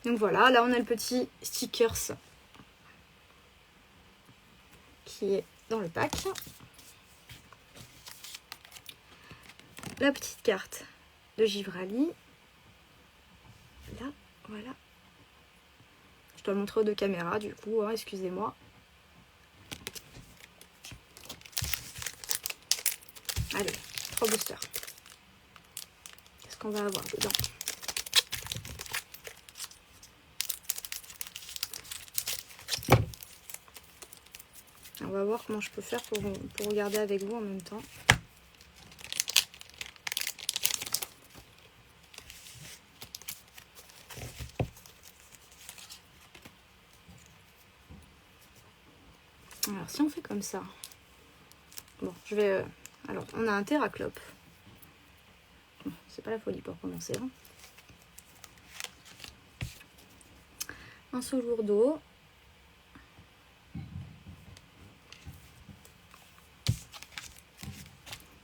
Speaker 1: Donc voilà, là on a le petit stickers qui est dans le pack. La petite carte de Givrali. Là, voilà. Je dois le montrer aux deux caméras du coup, hein, excusez-moi. Allez, 3 boosters. Qu'est-ce qu'on va avoir dedans? On va voir comment je peux faire pour regarder avec vous en même temps. Alors si on fait comme ça, bon je vais, alors on a un Terraclope, bon, c'est pas la folie pour commencer, hein. Un Soulour d'eau,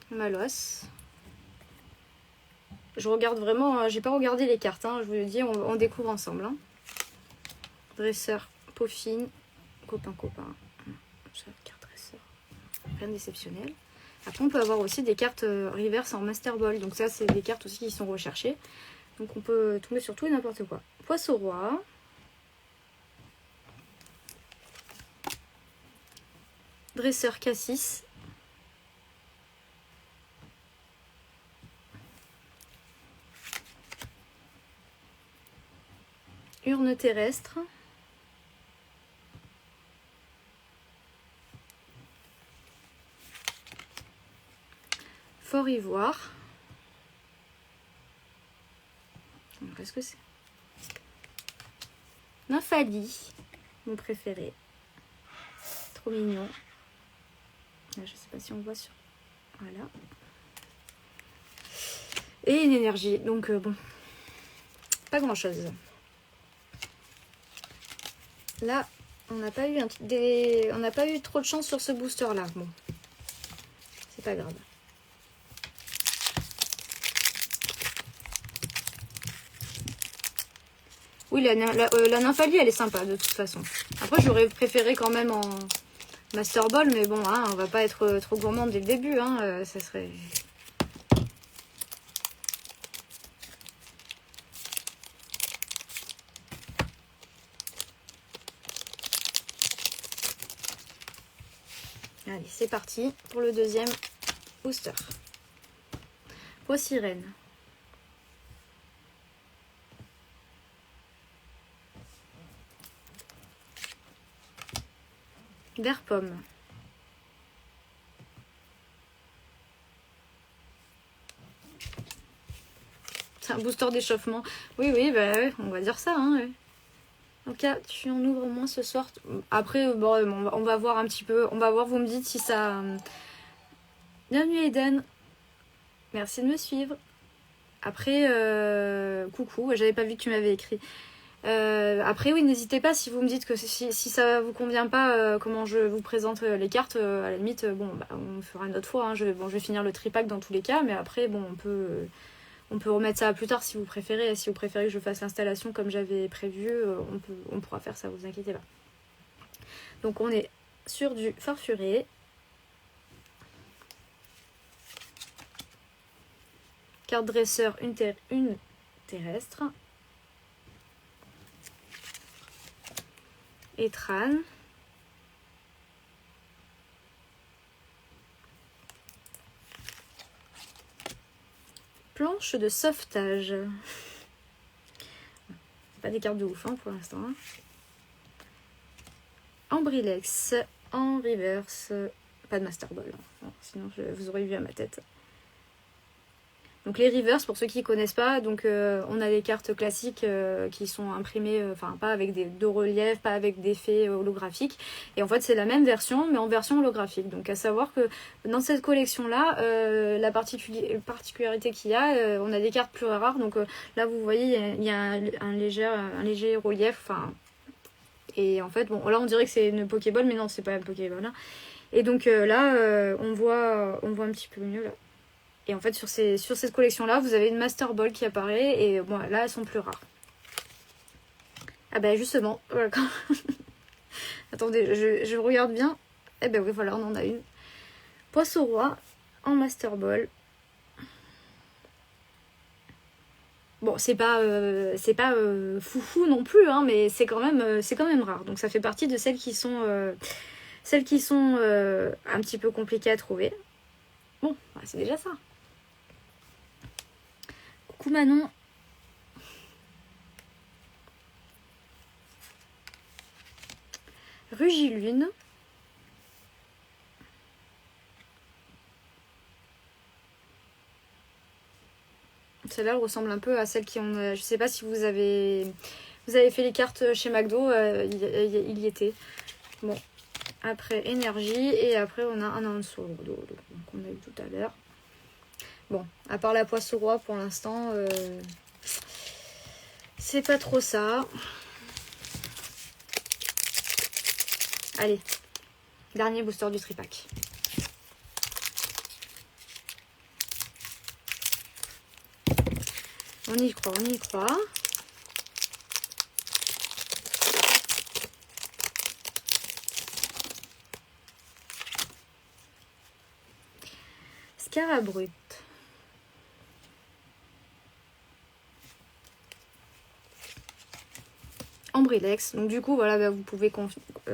Speaker 1: Malos. Je regarde vraiment, j'ai pas regardé les cartes, hein, je vous le dis, on découvre ensemble, hein. Dresseur, Peaufine, copain. Carte dresseur, rien d'exceptionnel. Après on peut avoir aussi des cartes reverse en Master Ball, donc ça c'est des cartes aussi qui sont recherchées. Donc on peut tomber sur tout et n'importe quoi. Poisson roi. Dresseur Cassis. Urne terrestre. Fort ivoire. Qu'est-ce que c'est? Nymphali, mon préféré. Trop mignon. Là, je sais pas si on voit sur... Voilà. Et une énergie. Donc, bon. Pas grand-chose. Là, on n'a pas eu trop de chance sur ce booster-là. Bon. C'est pas grave. Oui, la Nymphali, elle est sympa de toute façon. Après, j'aurais préféré quand même en Master Ball, mais bon, hein, on va pas être trop gourmand dès le début. Hein, ça serait... Allez, c'est parti pour le deuxième booster. Peau sirène. Vert pomme. C'est un booster d'échauffement. Oui, bah ouais, on va dire ça. Hein, ouais. En cas, tu en ouvres au moins ce soir. Après, bon, on va voir un petit peu. On va voir, vous me dites si ça... Bienvenue Eden. Merci de me suivre. Après, coucou, j'avais pas vu que tu m'avais écrit. Après, oui, n'hésitez pas si vous me dites que si ça vous convient pas, comment je vous présente les cartes, à la limite, bon, bah, on fera une autre fois. Hein. Je vais finir le tripack dans tous les cas, mais après, bon, on peut remettre ça plus tard si vous préférez. Si vous préférez que je fasse l'installation comme j'avais prévu, on pourra faire ça, vous inquiétez pas. Donc, on est sur du farfuré. Carte dresseur, une terrestre. Etran. Planche de sauvetage. Pas des cartes de ouf hein, pour l'instant. Hein. en Brilex, en reverse, pas de Master Ball, hein. Sinon vous aurez vu à ma tête. Donc les reverse, pour ceux qui ne connaissent pas, donc on a des cartes classiques qui sont imprimées, enfin pas avec de relief, pas avec d'effets holographiques. Et en fait c'est la même version, mais en version holographique. Donc à savoir que dans cette collection-là, la particularité qu'il y a, on a des cartes plus rares. Donc là vous voyez, il y a un léger relief, enfin... Et en fait, bon, là on dirait que c'est une Pokéball, mais non, c'est pas une Pokéball. Hein. Et donc là, on voit un petit peu mieux là. Et en fait, sur cette collection-là, vous avez une Master Ball qui apparaît. Et bon, là, elles sont plus rares. Ah ben justement, voilà. Attendez, je regarde bien. Eh ben oui, voilà, on en a une. Poisson roi en Master Ball. Bon, c'est pas foufou non plus, hein, mais c'est quand même rare. Donc ça fait partie de celles qui sont un petit peu compliquées à trouver. Bon, bah, c'est déjà ça. Coucou Manon. Rugilune. Celle-là ressemble un peu à celles qui ont... je sais pas si vous avez fait les cartes chez McDo, il y était. Bon, après énergie et après on a un Anso qu'on a eu tout à l'heure. Bon, à part la poisson roi pour l'instant, c'est pas trop ça. Allez, dernier booster du tripack. On y croit, on y croit. Scarabrut. En Brilex. Donc du coup, voilà, bah, vous pouvez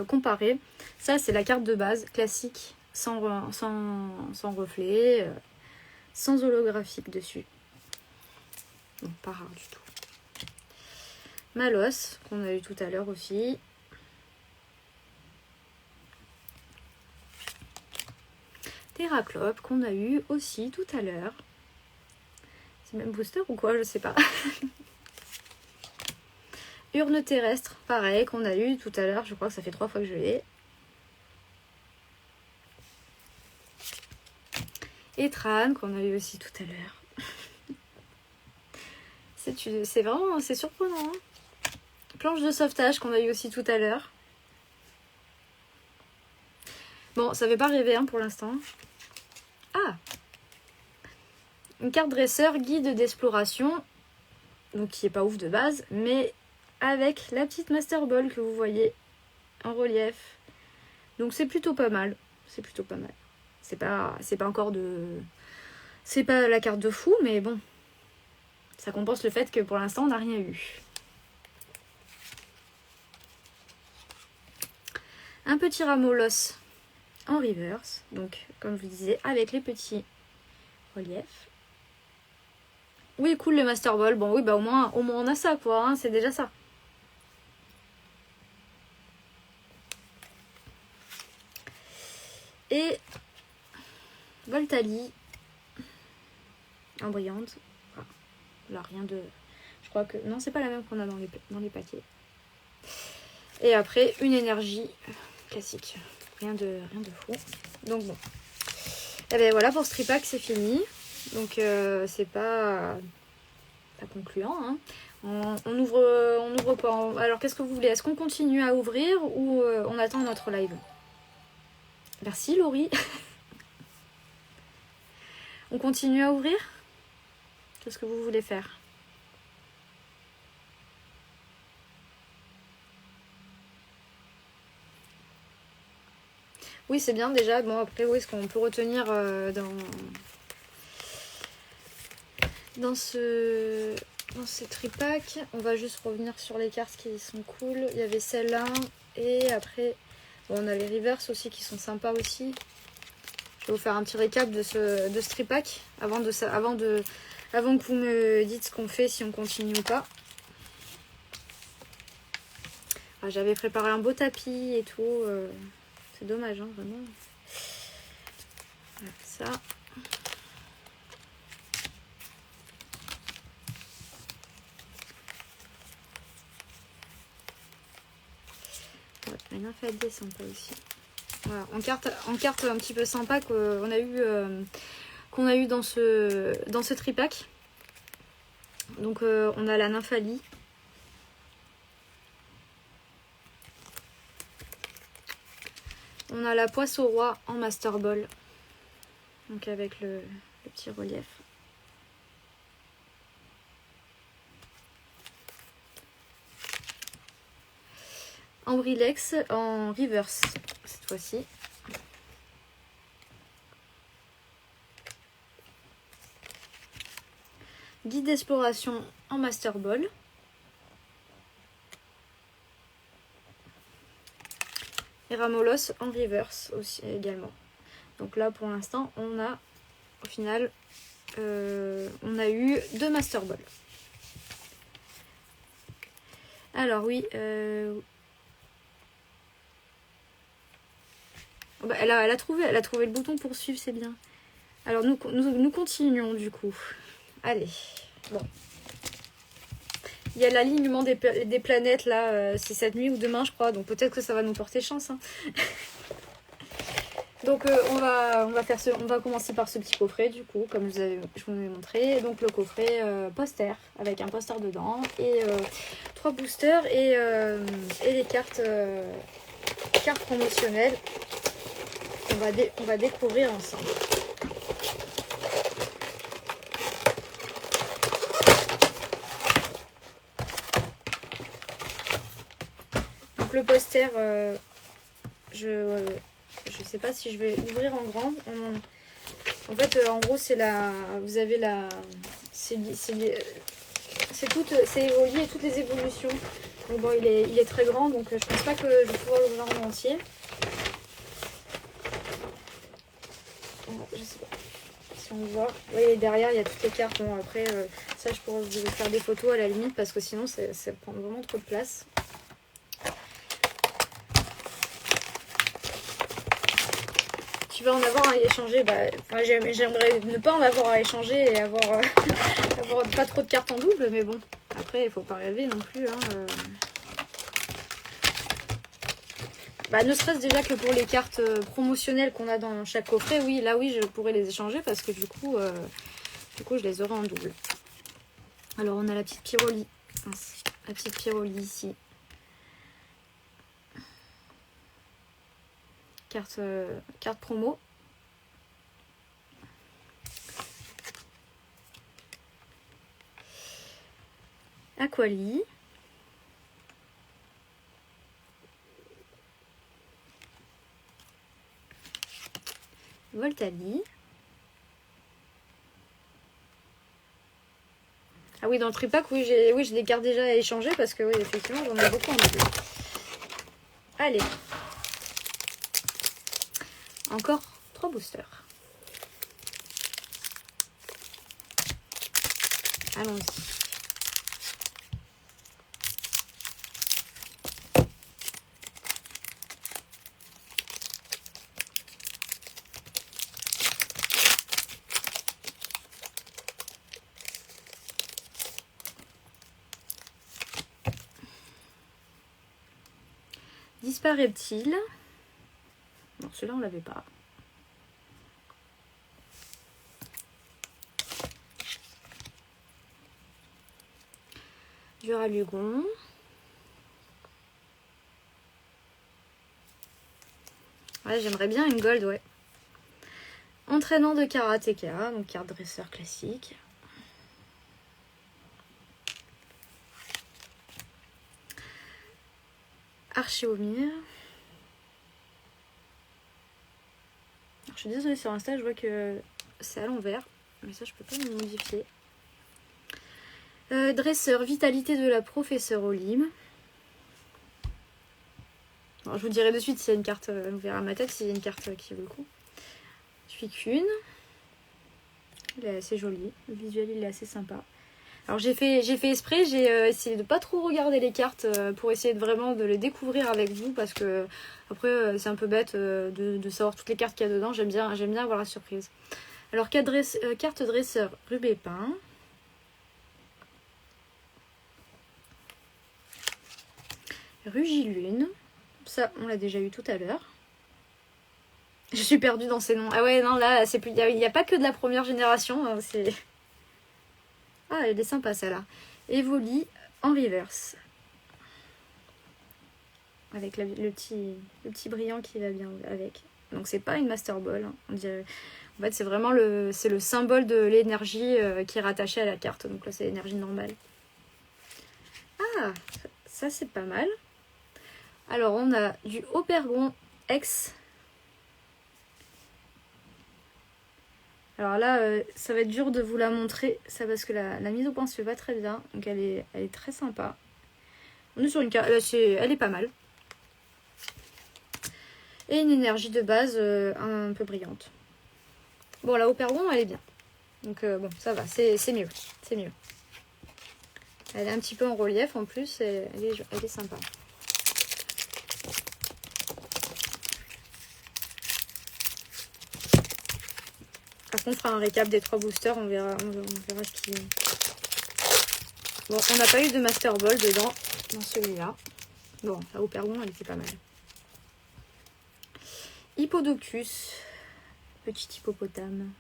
Speaker 1: comparer. Ça, c'est la carte de base classique, sans reflet, sans holographique dessus. Donc pas rare du tout. Malos, qu'on a eu tout à l'heure aussi. Terraclope, qu'on a eu aussi tout à l'heure. C'est même booster ou quoi? Je sais pas. Urne terrestre, pareil, qu'on a eu tout à l'heure. Je crois que ça fait 3 fois que je l'ai. Et Tran, qu'on a eu aussi tout à l'heure. C'est vraiment, c'est surprenant. Hein. Planche de sauvetage qu'on a eu aussi tout à l'heure. Bon, ça fait pas rêver hein, pour l'instant. Ah! Une carte dresseur, guide d'exploration. Donc qui est pas ouf de base, mais avec la petite Master Ball que vous voyez en relief. Donc c'est plutôt pas mal. C'est plutôt pas mal. C'est pas encore de... C'est pas la carte de fou, mais bon. Ça compense le fait que pour l'instant, on n'a rien eu. Un petit Ramolos en reverse. Donc, comme je vous disais, avec les petits reliefs. Oui, cool le Master Ball. Bon, oui, bah au moins on a ça, quoi. Hein, c'est déjà ça. Et Voltali en brillante. Ah, là, rien de... Je crois que... Non, c'est pas la même qu'on a dans les paquets. Et après, une énergie classique. Rien de fou. Donc bon. Et bien voilà, pour ce tripack, c'est fini. Donc c'est pas concluant. Hein. On ouvre pas. Alors qu'est-ce que vous voulez? Est-ce qu'on continue à ouvrir ou on attend notre live? Merci Laurie. On continue à ouvrir? Qu'est-ce que vous voulez faire? Oui, c'est bien déjà. Bon, après, où est-ce qu'on peut retenir dans ce tripack? On va juste revenir sur les cartes qui sont cool. Il y avait celle-là. Et après, bon, on a les reverse aussi qui sont sympas aussi. Je vais vous faire un petit récap de ce tripack avant que vous me dites ce qu'on fait, si on continue ou pas. Ah, j'avais préparé un beau tapis et tout. C'est dommage, hein, vraiment. Voilà, ça. Ouais, la nymphadie est sympa aussi. Voilà, en carte un petit peu sympa qu'on a eu dans ce tripack. Donc on a la nymphalie. On a la poisse au roi en master ball. Donc avec le petit relief. Ambrilex en reverse cette fois-ci. Guide d'exploration en master ball. Et Ramolos en reverse aussi également. Donc là pour l'instant on a au final on a eu 2 master ball. Alors oui, bah, elle a trouvé le bouton pour suivre, c'est bien. Alors nous continuons du coup. Allez, bon. Il y a l'alignement des planètes là, c'est cette nuit ou demain je crois, donc peut-être que ça va nous porter chance. Hein. Donc on va commencer par ce petit coffret du coup, comme je vous ai montré. Donc le coffret poster, avec un poster dedans, et 3 boosters et les cartes promotionnelles qu'on va découvrir ensemble. Donc le poster, je sais pas si je vais l'ouvrir en grand. En fait, en gros, c'est la. Vous avez la. C'est évolué, toutes les évolutions. Donc bon, il est très grand, donc je pense pas que je vais pouvoir l'ouvrir en entier. Je sais pas si on voit. Oui, derrière, il y a toutes les cartes. Bon, après, ça, je pourrais vous faire des photos à la limite, parce que sinon, ça prend vraiment trop de place. Tu vas en avoir à échanger, j'aimerais ne pas en avoir à échanger et avoir pas trop de cartes en double, mais bon, après il faut pas rêver non plus. Hein, ne serait-ce déjà que pour les cartes promotionnelles qu'on a dans chaque coffret, oui, là oui, je pourrais les échanger parce que du coup je les aurai en double. Alors on a la petite Pyrolie, la petite Pyrolie ici. Carte promo. Aquali. Voltali. Ah oui, dans le tripack, oui, j'ai des cartes déjà à échanger parce que oui, effectivement, j'en ai beaucoup en double. Allez. Encore 3 boosters. Allons-y. Dispareptile. Non, celui-là, on l'avait pas. Duralugon. Ouais, j'aimerais bien une gold, ouais. Entraînant de karatéka, donc carte dresseur classique. Archéomir. Je suis désolée, sur Insta, je vois que c'est à l'envers. Mais ça, je peux pas le modifier. Dresseur, vitalité de la professeure Olim. Bon, je vous dirai de suite s'il y a une carte, on verra à ma tête s'il y a une carte qui vaut le coup. Je suis qu'une. Il est assez joli. Le visuel, il est assez sympa. Alors j'ai fait exprès, j'ai essayé de pas trop regarder les cartes pour essayer vraiment de les découvrir avec vous parce que après c'est un peu bête de savoir toutes les cartes qu'il y a dedans. J'aime bien avoir la surprise. Alors carte dresseur Rubé Peint. Rugilune. Ça on l'a déjà eu tout à l'heure. Je suis perdue dans ces noms. Ah ouais non là c'est plus. Il n'y a pas que de la première génération. Hein, c'est. Ah elle est sympa celle-là. Evoli en reverse. Avec le petit brillant qui va bien avec. Donc c'est pas une Master Ball. Hein. On dirait... En fait c'est vraiment le symbole de l'énergie qui est rattaché à la carte. Donc là c'est l'énergie normale. Ah, ça c'est pas mal. Alors on a du Opergon X. Alors là ça va être dur de vous la montrer. Ça parce que la mise au point se fait pas très bien. Donc elle est très sympa. On est sur une carte. Elle est pas mal. Et une énergie de base un peu brillante. Bon, la Opergon, elle est bien. Donc bon, ça va, c'est mieux. C'est mieux. Elle est un petit peu en relief en plus. Elle est sympa. Après, on fera un récap des 3 boosters. On verra ce qui... Bon, on n'a pas eu de Master Ball dedans, dans celui-là. Bon, la Opergon, elle était pas mal. Hippodocus. Petit hippopotame.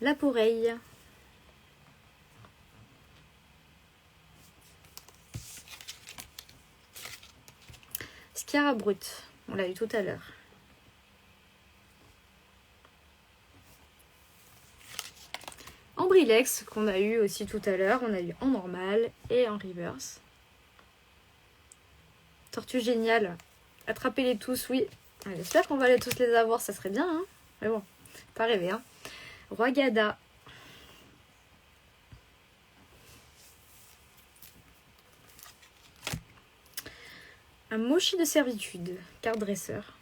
Speaker 1: La Poreille. Scarabrut. On l'a eu tout à l'heure. Ambrilex, qu'on a eu aussi tout à l'heure. On a eu en normal et en reverse. Tortue géniale. Attrapez-les tous, oui. J'espère qu'on va tous les avoir, ça serait bien. Hein, mais bon, pas rêver. Hein. Roi Gada. Un Mochi de servitude. Carte dresseur.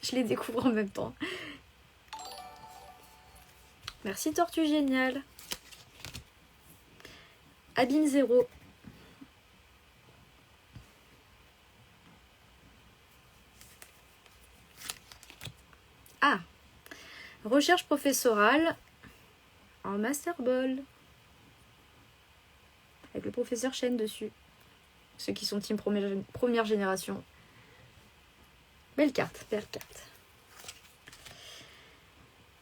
Speaker 1: Je les découvre en même temps. Merci Tortue géniale. Abîme 0. Ah. Recherche professorale en Master Ball. Avec le professeur Chen dessus. Ceux qui sont team première génération. Belle carte, belle carte.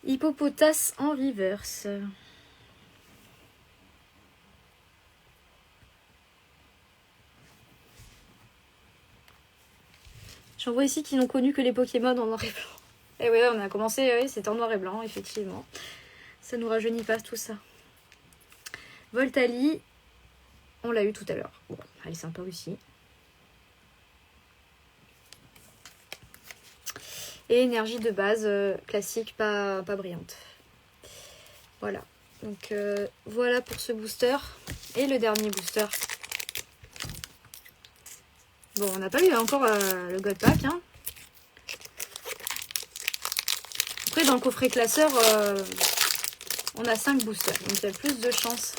Speaker 1: Hippopotas en reverse. J'en vois ici qui n'ont connu que les Pokémon en noir et blanc. Et oui, on a commencé, oui, c'était en noir et blanc, effectivement. Ça nous rajeunit pas tout ça. Voltali, on l'a eu tout à l'heure. Bon, elle est sympa aussi. Et énergie de base classique, pas brillante. Voilà. Donc voilà pour ce booster. Et le dernier booster. Bon, on n'a pas eu encore le God Pack. Hein. Après, dans le coffret classeur, on a 5 boosters. Donc il y a plus de chances.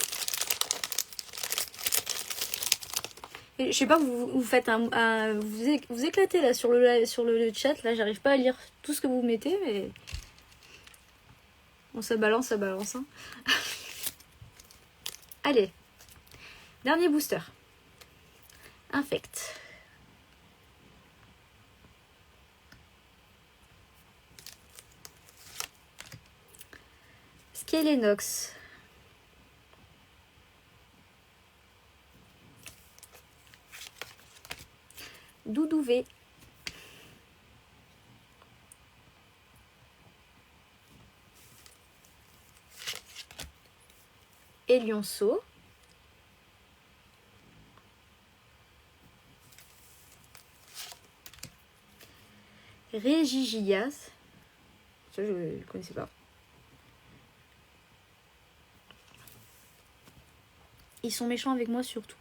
Speaker 1: Et, je sais pas, vous faites vous éclatez là sur le chat. Là, j'arrive pas à lire tout ce que vous mettez, mais... Bon, ça balance, hein. Allez. Dernier booster. Infect. Skelenox. Doudouvé. Et Lionceau. Régigias. Ça, je ne le connaissais pas. Ils sont méchants avec moi surtout.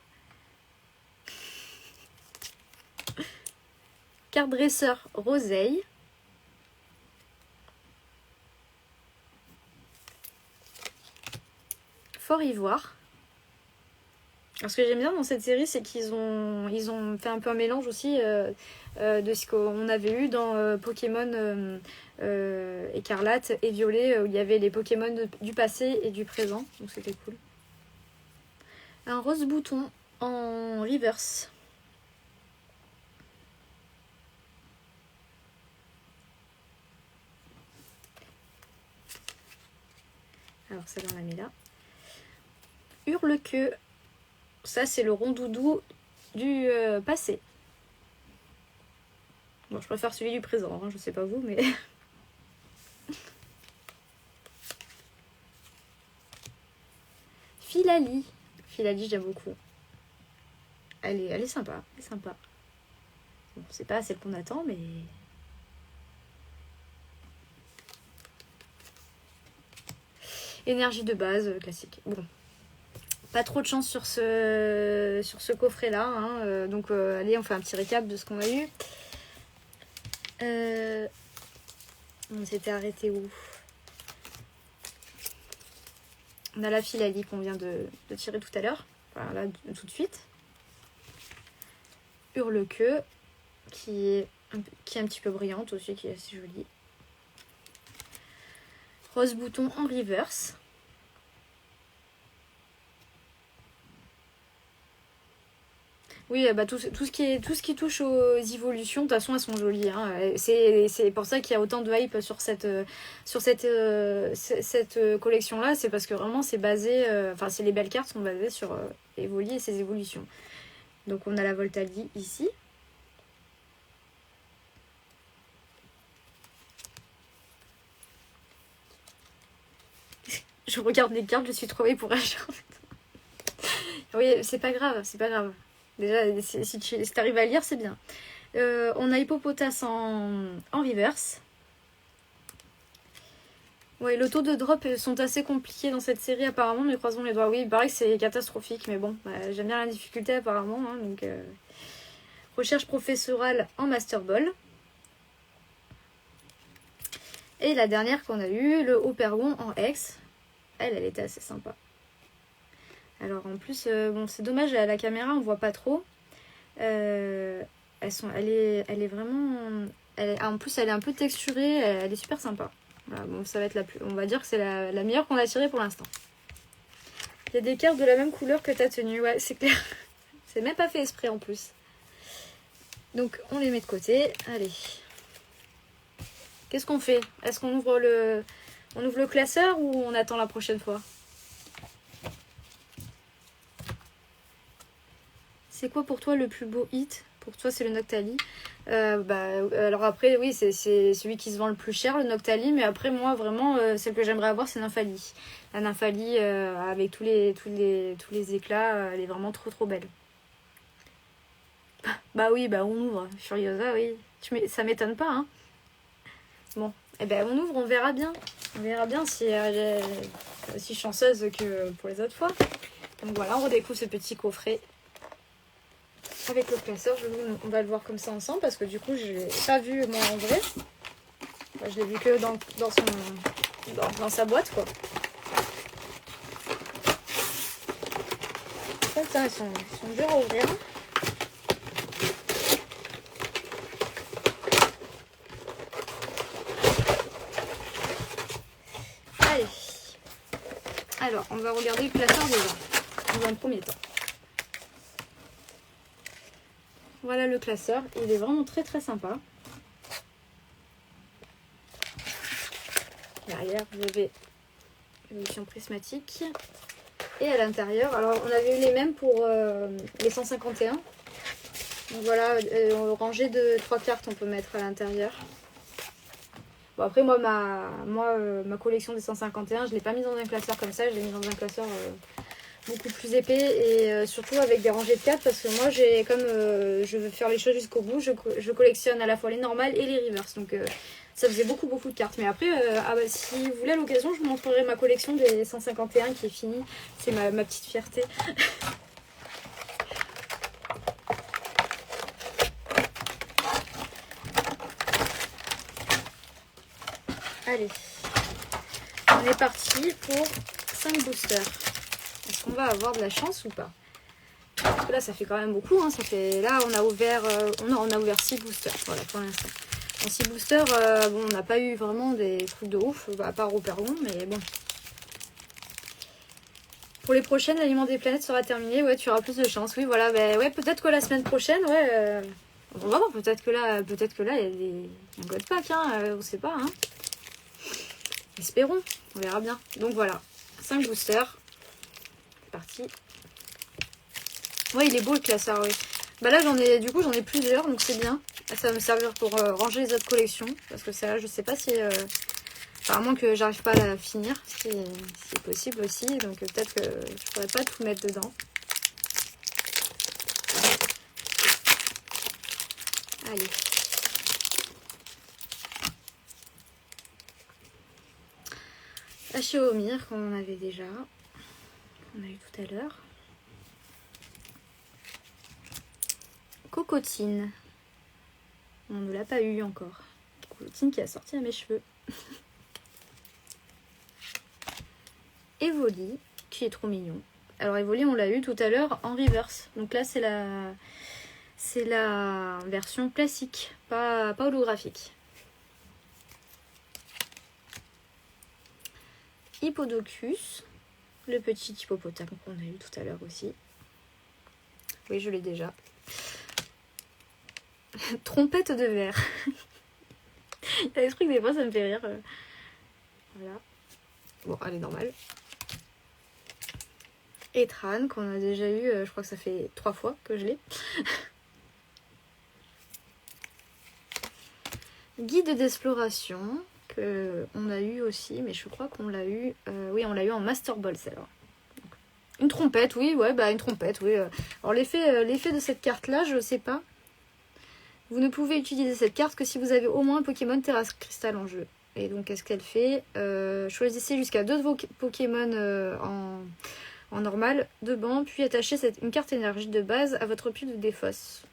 Speaker 1: Carte dresseur Roseille. Fort Ivoire. Alors, ce que j'aime bien dans cette série, c'est qu'ils ont fait un peu un mélange aussi de ce qu'on avait eu dans Pokémon Écarlate et Violet, où il y avait les Pokémon du passé et du présent. Donc c'était cool. Un rose bouton en reverse. Alors celle-là, on la met là. Hurle-queue. Ça, c'est le rondoudou du passé. Bon, je préfère celui du présent, hein, je sais pas vous, mais... Filali. Filali, j'aime beaucoup. Elle est sympa, elle est sympa. Bon, c'est pas celle qu'on attend, mais... Énergie de base, classique. Bon. Pas trop de chance sur ce coffret-là. Hein. Donc, allez, on fait un petit récap de ce qu'on a eu. On s'était arrêté où? On a la Filali qu'on vient de tirer tout à l'heure. Enfin, là, tout de suite. Hurle-queue, qui est un petit peu brillante aussi, qui est assez jolie. Rose bouton en reverse. Oui, bah tout ce qui touche aux évolutions, de toute façon, elles sont jolies. Hein. C'est pour ça qu'il y a autant de hype sur cette collection-là. C'est parce que vraiment, c'est basé... Enfin, les belles cartes sont basées sur Evoli et ses évolutions. Donc, on a la Voltali ici. Je regarde les cartes, je suis trop pour acheter. Oui, c'est pas grave, c'est pas grave. Déjà, si tu arrives à lire, c'est bien. On a Hippopotas en reverse. Ouais, le taux de drop sont assez compliqués dans cette série apparemment, mais croisons les doigts. Oui, il paraît que c'est catastrophique, mais bon, j'aime bien la difficulté apparemment. Hein, donc, recherche professorale en Master Ball. Et la dernière qu'on a eue, le Opergon en X. Elle était assez sympa. Alors en plus, bon, c'est dommage, à la caméra on voit pas trop. Elle est vraiment... en plus elle est un peu texturée, elle est super sympa. Voilà, bon, ça va être on va dire que c'est la meilleure qu'on a tirée pour l'instant. Il y a des cartes de la même couleur que ta tenue, ouais, c'est clair. C'est même pas fait exprès en plus. Donc on les met de côté, allez. Qu'est-ce qu'on fait? Est-ce qu'on ouvre le classeur ou on attend la prochaine fois? C'est quoi pour toi le plus beau hit? Pour toi, c'est le Noctali. Alors après, oui, c'est celui qui se vend le plus cher, le Noctali. Mais après, moi, vraiment, celle que j'aimerais avoir, c'est Nymphalie. La Nymphalie, avec tous les éclats, elle est vraiment trop, trop belle. Bah oui, bah on ouvre. Furiosa, oui. Ça m'étonne pas, hein. Bon, eh ben on ouvre, on verra bien. On verra bien si elle est aussi chanceuse que pour les autres fois. Donc voilà, on redécouvre ce petit coffret. Avec le classeur, on va le voir comme ça ensemble parce que du coup je l'ai pas vu moi en vrai. Enfin, je l'ai vu que dans sa boîte quoi. Putain, ils sont durs à ouvrir. Allez. Alors, on va regarder le classeur déjà, dans un premier temps. Voilà le classeur, il est vraiment très très sympa. Derrière, vous avez l'évolution prismatique. Et à l'intérieur, alors on avait eu les mêmes pour les 151. Donc voilà, rangée de 3 cartes on peut mettre à l'intérieur. Bon après moi ma collection des 151, je ne l'ai pas mise dans un classeur comme ça, je l'ai mise dans un classeur beaucoup plus épais et surtout avec des rangées de cartes parce que moi je veux faire les choses jusqu'au bout, je collectionne à la fois les normales et les reverse, donc ça faisait beaucoup de cartes. Mais après si vous voulez à l'occasion, je vous montrerai ma collection des 151 qui est finie, c'est ma petite fierté. Allez, on est parti pour 5 boosters. Est-ce qu'on va avoir de la chance ou pas? Parce que là, ça fait quand même beaucoup. Hein. Ça fait... Là, on a ouvert 6 boosters, voilà, pour l'instant. En 6 boosters, bon, on n'a pas eu vraiment des trucs de ouf, à part au Pergon, mais bon. Pour les prochaines, l'aliment des planètes sera terminé. Ouais, tu auras plus de chance. Oui, voilà. Bah, ouais, peut-être que la semaine prochaine, ouais. On va voir. Peut-être que là, il y a des God Pack, hein. On sait pas, hein. Espérons. On verra bien. Donc voilà. 5 boosters. C'est parti. Ouais, il est beau le classeur, oui. Bah là, j'en ai plusieurs, donc c'est bien. Ça va me servir pour ranger les autres collections. Parce que ça, je sais pas si... Enfin, à moins que j'arrive pas à la finir, si c'est possible aussi. Donc peut-être que je pourrais pas tout mettre dedans. Allez. Hachéomir, qu'on avait déjà. Qu'on a eu tout à l'heure. Cocotine. On ne l'a pas eu encore. Cocotine qui a sorti à mes cheveux. Evoli, qui est trop mignon. Alors Evoli, on l'a eu tout à l'heure en reverse. Donc là, c'est la version classique, pas holographique. Hippodocus, le petit hippopotame qu'on a eu tout à l'heure aussi. Oui, je l'ai déjà. Trompette de verre. Il y a des trucs, des fois, ça me fait rire. Voilà. Bon, elle est normale. Etran, qu'on a déjà eu, je crois que ça fait 3 fois que je l'ai. Guide d'exploration, qu'on a eu aussi, mais je crois qu'on l'a eu... oui, on l'a eu en Master Ball, celle-là. Une trompette, oui, ouais, bah une trompette, oui. Alors l'effet de cette carte-là, je sais pas. Vous ne pouvez utiliser cette carte que si vous avez au moins un Pokémon Terra Crystal en jeu. Et donc, qu'est-ce qu'elle fait? Choisissez jusqu'à 2 de vos Pokémon en normal, de banc, puis attachez une carte énergie de base à votre pile de défausse.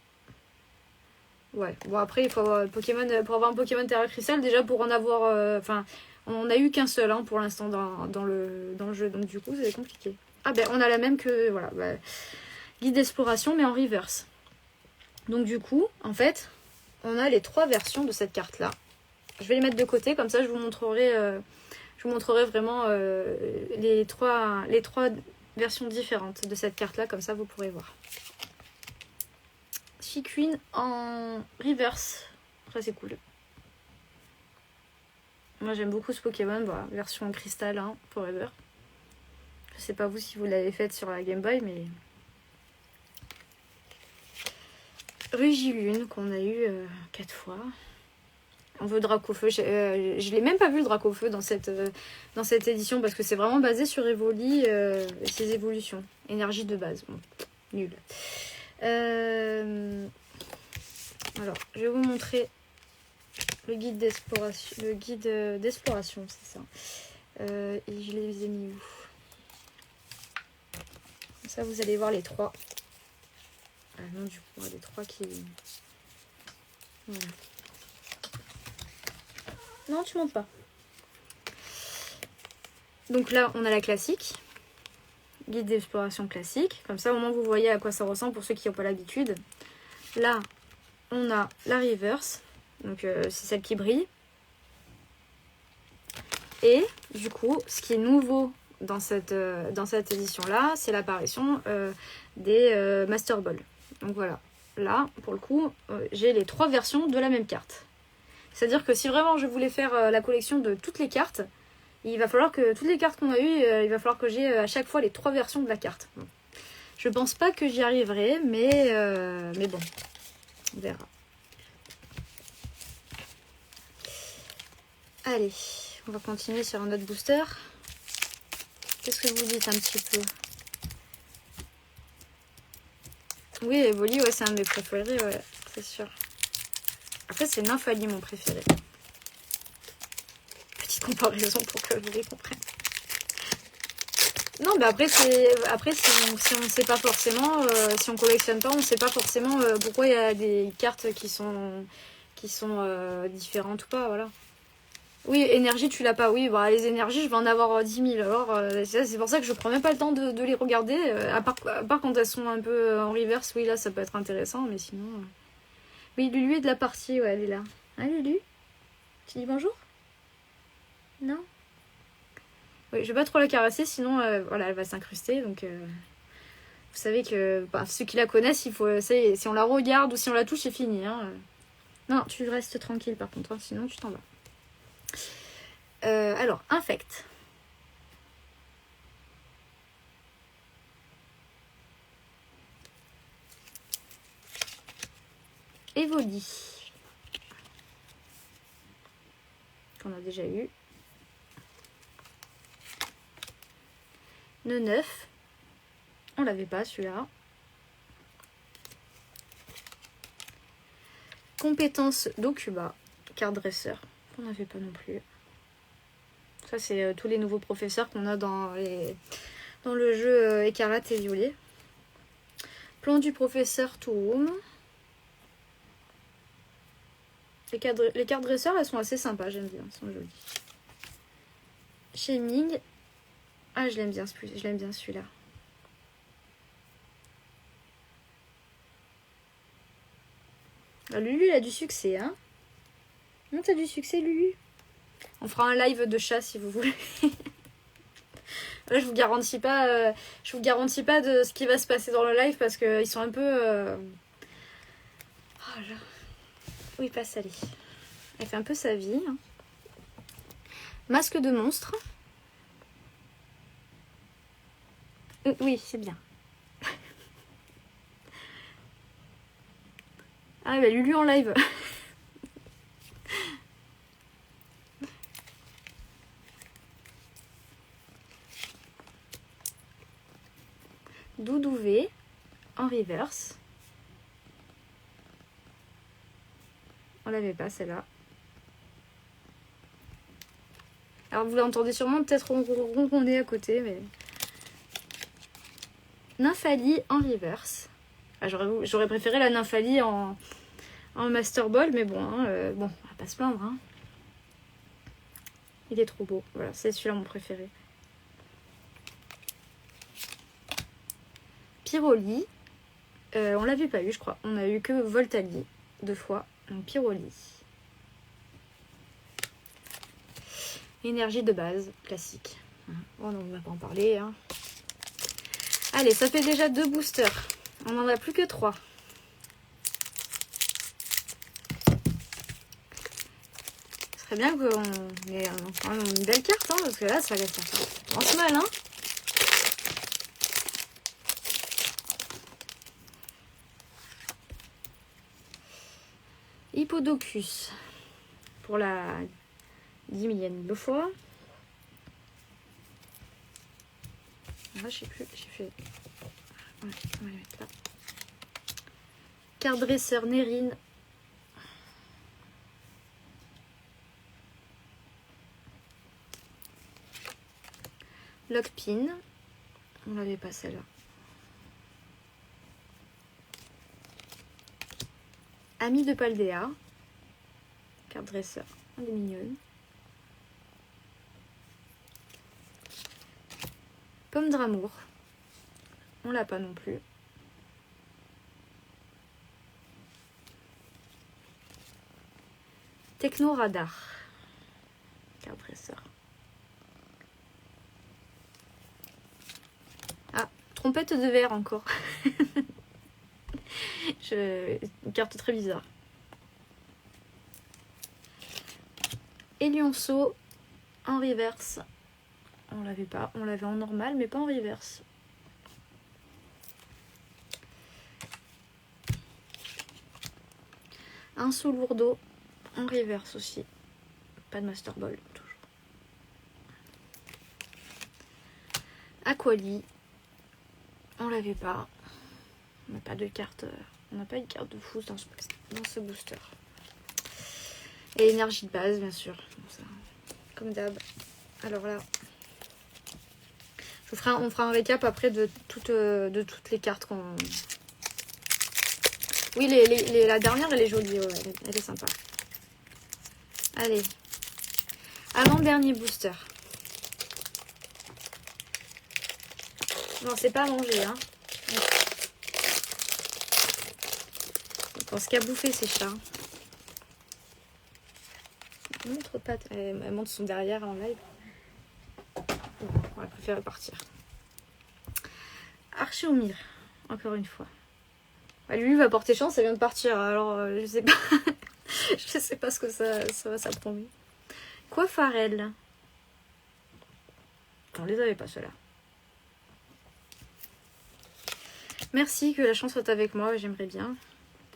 Speaker 1: Ouais, bon après, il faut avoir pour avoir un Pokémon Terra Crystal, déjà pour en avoir... Enfin, on n'a eu qu'un seul hein, pour l'instant dans le jeu, donc du coup, c'est compliqué. Ah ben, on a la même que... Voilà, bah, guide d'exploration, mais en reverse. Donc du coup, en fait, on a les 3 versions de cette carte-là. Je vais les mettre de côté, comme ça je vous montrerai vraiment les trois versions différentes de cette carte-là, comme ça vous pourrez voir. Chiquine en reverse, ça c'est cool. Moi j'aime beaucoup ce Pokémon, voilà, version cristal hein, forever. Je sais pas vous si vous l'avez faite sur la Game Boy, mais... Rugilune qu'on a eu 4 fois. On veut Dracofeu. Je l'ai même pas vu le Dracofeu dans cette édition parce que c'est vraiment basé sur Evoli et ses évolutions. Énergie de base. Bon, nul. Alors, je vais vous montrer le guide d'exploration. Le guide d'exploration, c'est ça. Et je les ai mis où? Comme ça, vous allez voir les 3. Ah non, du coup, les 3 qui... Voilà. Non, tu montes pas. Donc là, on a la classique. Guide d'exploration classique. Comme ça, au moins, vous voyez à quoi ça ressemble pour ceux qui n'ont pas l'habitude. Là, on a la reverse. Donc, c'est celle qui brille. Et, du coup, ce qui est nouveau dans cette édition-là, c'est l'apparition des Master Ball. Donc voilà. Là, pour le coup, j'ai les 3 versions de la même carte. C'est-à-dire que si vraiment je voulais faire la collection de toutes les cartes, il va falloir que toutes les cartes qu'on a eues, il va falloir que j'ai à chaque fois les 3 versions de la carte. Bon. Je pense pas que j'y arriverai, mais bon, on verra. Allez, on va continuer sur un autre booster. Qu'est-ce que vous dites un petit peu? Oui, Evoli, ouais, c'est un de mes préférés, ouais, c'est sûr. Après, c'est Nymphali mon préféré. Petite comparaison pour que vous les compreniez. Non, mais après, si on sait pas forcément, si on collectionne pas, on sait pas forcément pourquoi il y a des cartes qui sont différentes ou pas, voilà. Oui, énergie, tu l'as pas. Oui, bah, les énergies, je vais en avoir 10 000. Alors, c'est pour ça que je prends même pas le temps de les regarder. À part quand elles sont un peu en reverse, oui, là, ça peut être intéressant, mais sinon... Oui, Lulu est de la partie, ouais, elle est là. Hein, Lulu? Tu dis bonjour? Non? Oui, je vais pas trop la caresser, sinon, voilà, elle va s'incruster, donc... Vous savez que bah, ceux qui la connaissent, il faut, si on la regarde ou si on la touche, c'est fini. Hein. Non, tu restes tranquille par contre, hein, sinon tu t'en vas. Alors, infect. Evoli. Qu'on a déjà eu. Ne 9. On l'avait pas celui-là. Compétence d'Okuba. Carte dresseur. On n'avait pas non plus. Ça, c'est tous les nouveaux professeurs qu'on a dans le jeu écarlate et violet. Plan du professeur Touroum. Les cartes dresseurs, elles sont assez sympas, j'aime bien. Elles sont jolies. Shaming. Ah, je l'aime bien celui-là. Ah, Lulu, il a du succès, hein? Non, t'as du succès, Lulu? On fera un live de chat si vous voulez. Là, je vous garantis pas de ce qui va se passer dans le live parce qu'ils sont un peu... Oh là. Oui, pas salé. Elle fait un peu sa vie. Hein. Masque de monstre. Oui, c'est bien. Ah, bah Lulu en live. Doudouvé en reverse. On l'avait pas celle-là. Alors vous l'entendez sûrement peut-être ronronner à côté, mais... Nymphalie en reverse. Ah, j'aurais préféré la Nymphalie en Master Ball, mais bon, hein, bon, on va pas se plaindre. Hein. Il est trop beau. Voilà, c'est celui-là mon préféré. Pyroli. On l'avait pas eu, je crois. On a eu que Voltali 2 fois. Donc Pyroli. Énergie de base, classique. Oh non, on va pas en parler. Hein. Allez, ça fait déjà 2 boosters. On n'en a plus que 3. Ce serait bien qu'on ait une belle carte, hein, parce que là, ça commence mal. Hein. Hippodocus. Pour la 10 millième de fois. Ah, je sais plus, j'ai fait... Ouais, on va le mettre là. Carte dresseur Nérine. Lockpin. On l'avait pas celle-là. Ami de Paldea. Carte dresseur. Elle est mignonne. Pomme d'amour. On l'a pas non plus. Techno radar. Carte dresseur. Ah, trompette de verre encore. Une carte très bizarre. Et lionceau en reverse. On l'avait pas. On l'avait en normal, mais pas en reverse. Un sous lourdeau en reverse aussi. Pas de Master Ball, toujours. Aquali. On l'avait pas. On n'a pas de carte. On n'a pas une carte de fou dans ce booster. Et énergie de base, bien sûr. Ça, comme d'hab. Alors là, on fera un récap après de toutes les cartes qu'on... Oui, la dernière, elle est jolie. Ouais, elle est sympa. Allez. Avant-dernier booster. Non, c'est pas à manger, hein. Je pense qu'à bouffer ces chats. Montre pas. Elle montre son derrière en live. Bon, on va préférer partir. Archéomir, encore une fois. Bah, lui va porter chance, ça vient de partir. Alors, je sais pas. Je sais pas ce que ça promet. Coiffarel. On les avait pas ceux-là. Merci, que la chance soit avec moi, j'aimerais bien.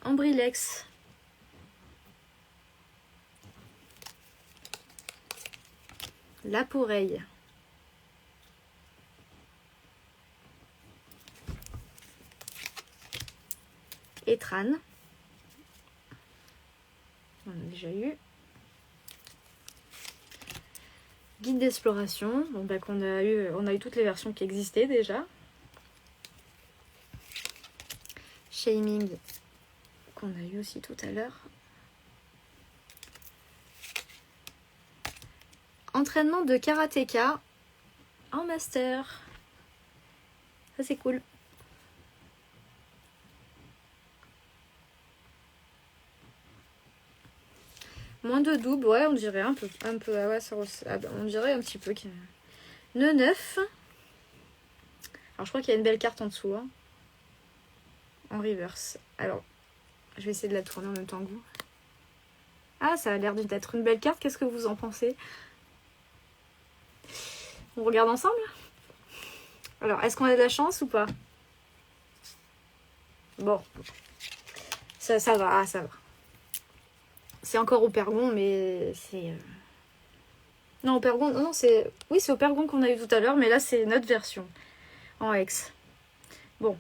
Speaker 1: Ambrilex. Laporeille. Etran. On a déjà eu. Guide d'exploration. Bon, bah, on a eu toutes les versions qui existaient déjà. Shaming, qu'on a eu aussi tout à l'heure. Entraînement de karatéka en master. Ça c'est cool. Moins de double, ouais, on dirait un peu, ouais, on dirait un petit peu qu'il y a... Nœud 9. Alors je crois qu'il y a une belle carte en dessous, hein. En reverse. Alors, je vais essayer de la tourner en même temps que vous. Ah, ça a l'air d'être une belle carte, qu'est-ce que vous en pensez? On regarde ensemble? Alors, est-ce qu'on a de la chance ou pas? Bon. Ça va, ça va. C'est encore au Pergon, mais c'est... Non, au Pergon, non, c'est... Oui, c'est au Pergon qu'on a eu tout à l'heure, mais là, c'est notre version. En Hex. Bon.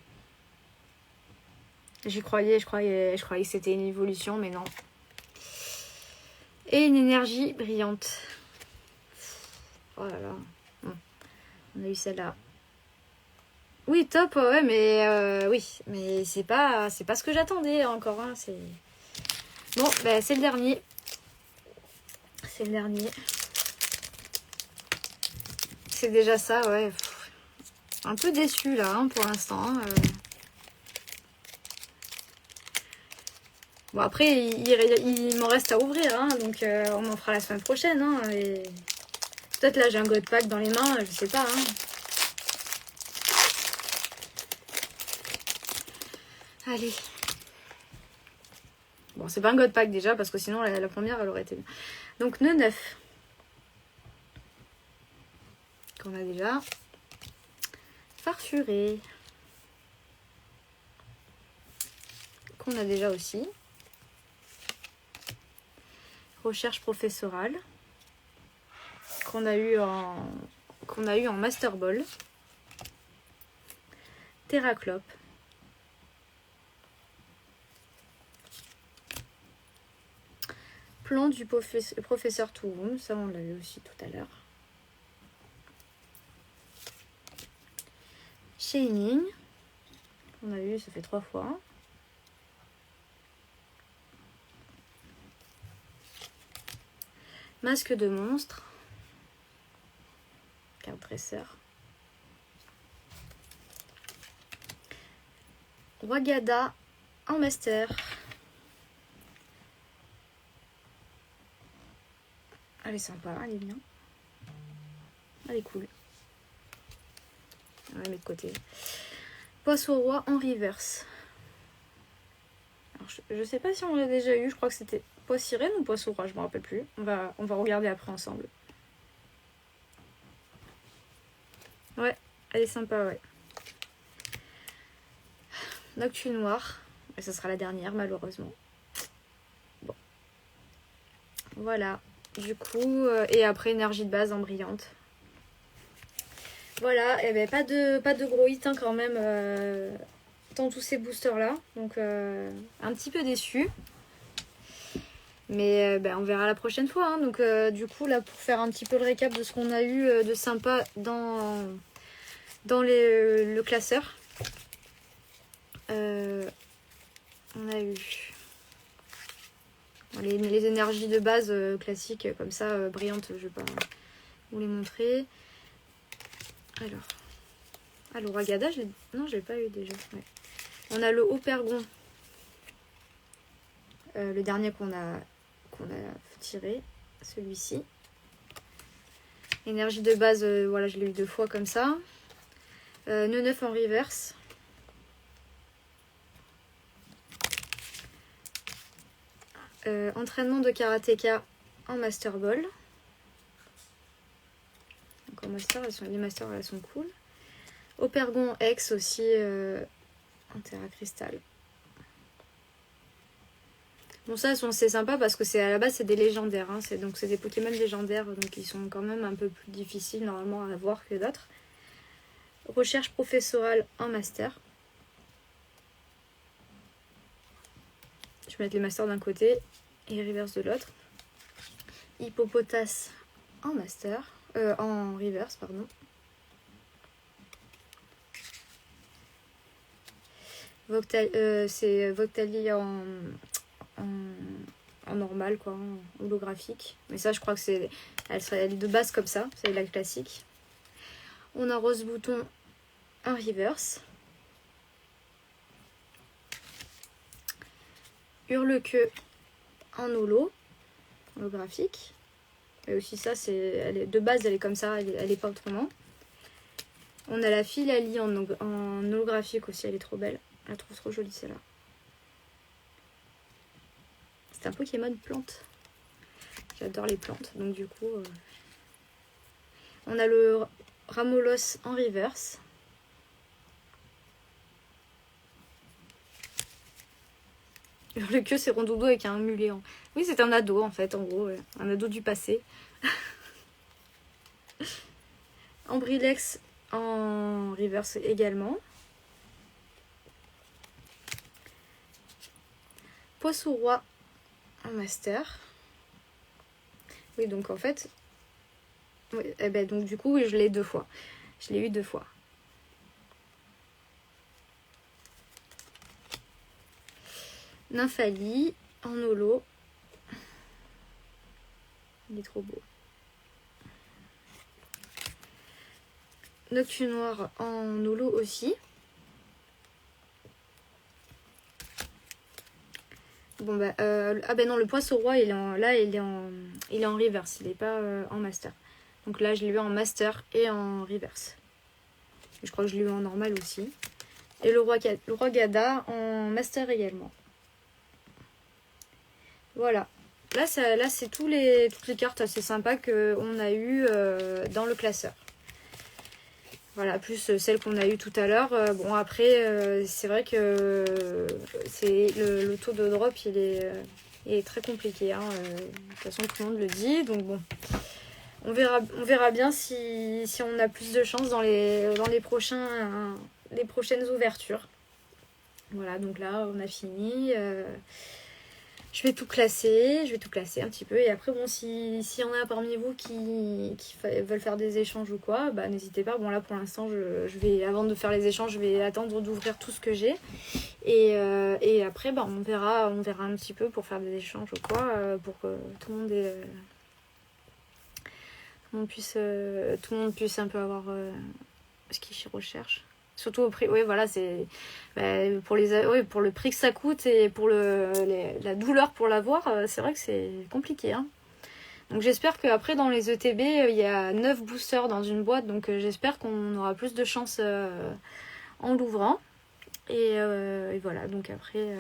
Speaker 1: J'y croyais, je croyais que c'était une évolution, mais non. Et une énergie brillante. Oh là là. Bon. On a eu celle-là. Oui, top, ouais, mais oui, mais c'est pas ce que j'attendais encore. Hein, c'est... Bon, bah, c'est le dernier. C'est le dernier. C'est déjà ça, ouais. Un peu déçu là, hein, pour l'instant. Hein, Bon, après, il m'en reste à ouvrir, hein, donc on en fera la semaine prochaine. Hein, et... Peut-être là, j'ai un God Pack dans les mains, je sais pas. Hein. Allez. Bon, c'est pas un God Pack déjà, parce que sinon, la première, elle aurait été bien. Donc, nœud 9. Qu'on a déjà. Farfuré. Qu'on a déjà aussi. Recherche professorale. Qu'on a eu en Master Ball. Terraclope. Plan du professeur Touroum, ça on l'a eu aussi tout à l'heure. Shining, on a eu, ça fait 3 fois. Masque de monstre. Carte dresseur. Wagada en master. Elle est sympa, elle est bien. Elle est cool. On va mettre de côté. Poisson au roi en reverse. Alors, je sais pas si on l'a déjà eu, je crois que c'était Poisson sirène ou Poisson roi, je me rappelle plus. On va regarder après ensemble. Ouais, elle est sympa, ouais. Noctu noir. Et ce sera la dernière, malheureusement. Bon. Voilà. Du coup, et après, énergie de base en brillante. Voilà, et ben pas de gros hits hein, quand même dans tous ces boosters là. Donc un petit peu déçu. Mais ben, on verra la prochaine fois. Hein. Donc du coup là pour faire un petit peu le récap de ce qu'on a eu de sympa dans le classeur. On a eu Les énergies de base classiques comme ça, brillantes, je vais pas vous les montrer. Alors l'Ouragada, non, je l'ai pas eu déjà. Ouais. On a le Haut-Pergon, le dernier qu'on a tiré, celui-ci. Énergie de base, voilà, je l'ai eu 2 fois comme ça. Nœud 9 en reverse. Entraînement de karatéka en Master Ball. Donc en Master, les Masters, elles sont cool. Opergon X aussi en Terra Cristal. Bon, ça, c'est sympa parce que à la base, c'est des légendaires. Hein. Donc, c'est des Pokémon légendaires. Donc, ils sont quand même un peu plus difficiles normalement à avoir que d'autres. Recherche professorale en Master. Je vais mettre les Masters d'un côté et reverse de l'autre. Hippopotas en Master. En reverse, pardon. C'est Voctali en normal, quoi, en holographique. Mais ça, je crois que elle est de base comme ça. C'est la classique. On a Rose Bouton en reverse. Hurle-queue en holographique. Et aussi ça, de base, elle est comme ça, elle est pas autrement. On a la Philalie en holographique aussi, elle est trop belle. Je la trouve trop jolie celle-là. C'est un Pokémon plante. J'adore les plantes, donc du coup... On a le Ramolos en reverse. Le queue, c'est Rondoudou avec un mulet. Oui, c'est un ado en fait, en gros. Un ado du passé. Ambrilex en reverse également. Poisson-roi en master. Oui, donc en fait... Oui, donc du coup, oui, je l'ai 2 fois. Je l'ai eu 2 fois. Nymphalie en holo. Il est trop beau. Noctu noir en holo aussi. Bon bah ah ben non, le poisson roi il est en reverse, il est pas en master. Donc là je l'ai eu en master et en reverse. Je crois que je l'ai eu en normal aussi. Et le roi Gada en master également. Voilà. Là c'est toutes les cartes assez sympas qu'on a eu dans le classeur. Voilà, plus celle qu'on a eue tout à l'heure. Bon, après, c'est vrai que le taux de drop, il est très compliqué. Hein. De toute façon, tout le monde le dit. Donc bon, on verra bien si on a plus de chance dans les prochaines ouvertures. Voilà, donc là, on a fini. Je vais tout classer un petit peu. Et après, bon, s'il y en a parmi vous qui veulent faire des échanges ou quoi, bah n'hésitez pas. Bon, là, pour l'instant, je vais, avant de faire les échanges, je vais attendre d'ouvrir tout ce que j'ai. Et après, bah, on verra un petit peu pour faire des échanges ou quoi, pour que tout le monde puisse un peu avoir ce qu'il recherche. Surtout au prix, oui, voilà, c'est pour le prix que ça coûte et pour la douleur pour l'avoir, c'est vrai que c'est compliqué. Hein. Donc j'espère qu'après dans les ETB, il y a 9 boosters dans une boîte, donc j'espère qu'on aura plus de chance en l'ouvrant. Et voilà, donc après,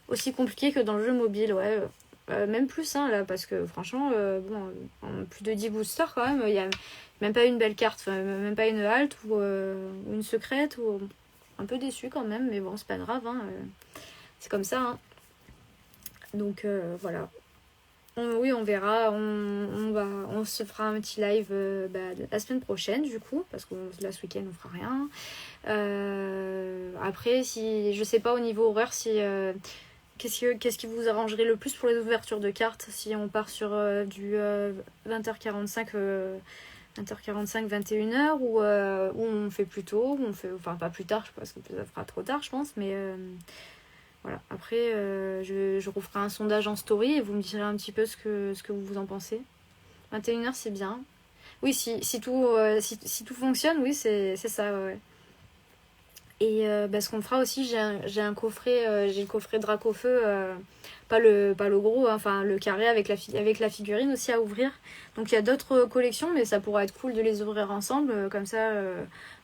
Speaker 1: aussi compliqué que dans le jeu mobile, ouais. Même plus, hein, là, parce que franchement, en plus de 10 boosters quand même, il y a même pas une belle carte, même pas une halte ou une secrète, ou un peu déçu quand même, mais bon, c'est pas grave, hein, c'est comme ça. Hein. Donc voilà. Oui, on verra, on se fera un petit live la semaine prochaine du coup, parce que là ce week-end on fera rien. Après, si je sais pas au niveau horaire si qu'est-ce qui vous arrangerait le plus pour les ouvertures de cartes si on part sur du 20h45 21h ou on fait plus tôt, ou on fait, enfin pas plus tard parce que ça fera trop tard je pense, mais Voilà. Après, je referai un sondage en story et vous me direz un petit peu ce que vous en pensez. 21h, c'est bien. Oui, si tout fonctionne, oui, c'est ça, ouais. Et ce qu'on fera aussi, j'ai un coffret, j'ai le coffret Dracofeu, pas le gros, hein, enfin le carré avec la figurine aussi à ouvrir. Donc il y a d'autres collections, mais ça pourrait être cool de les ouvrir ensemble, comme ça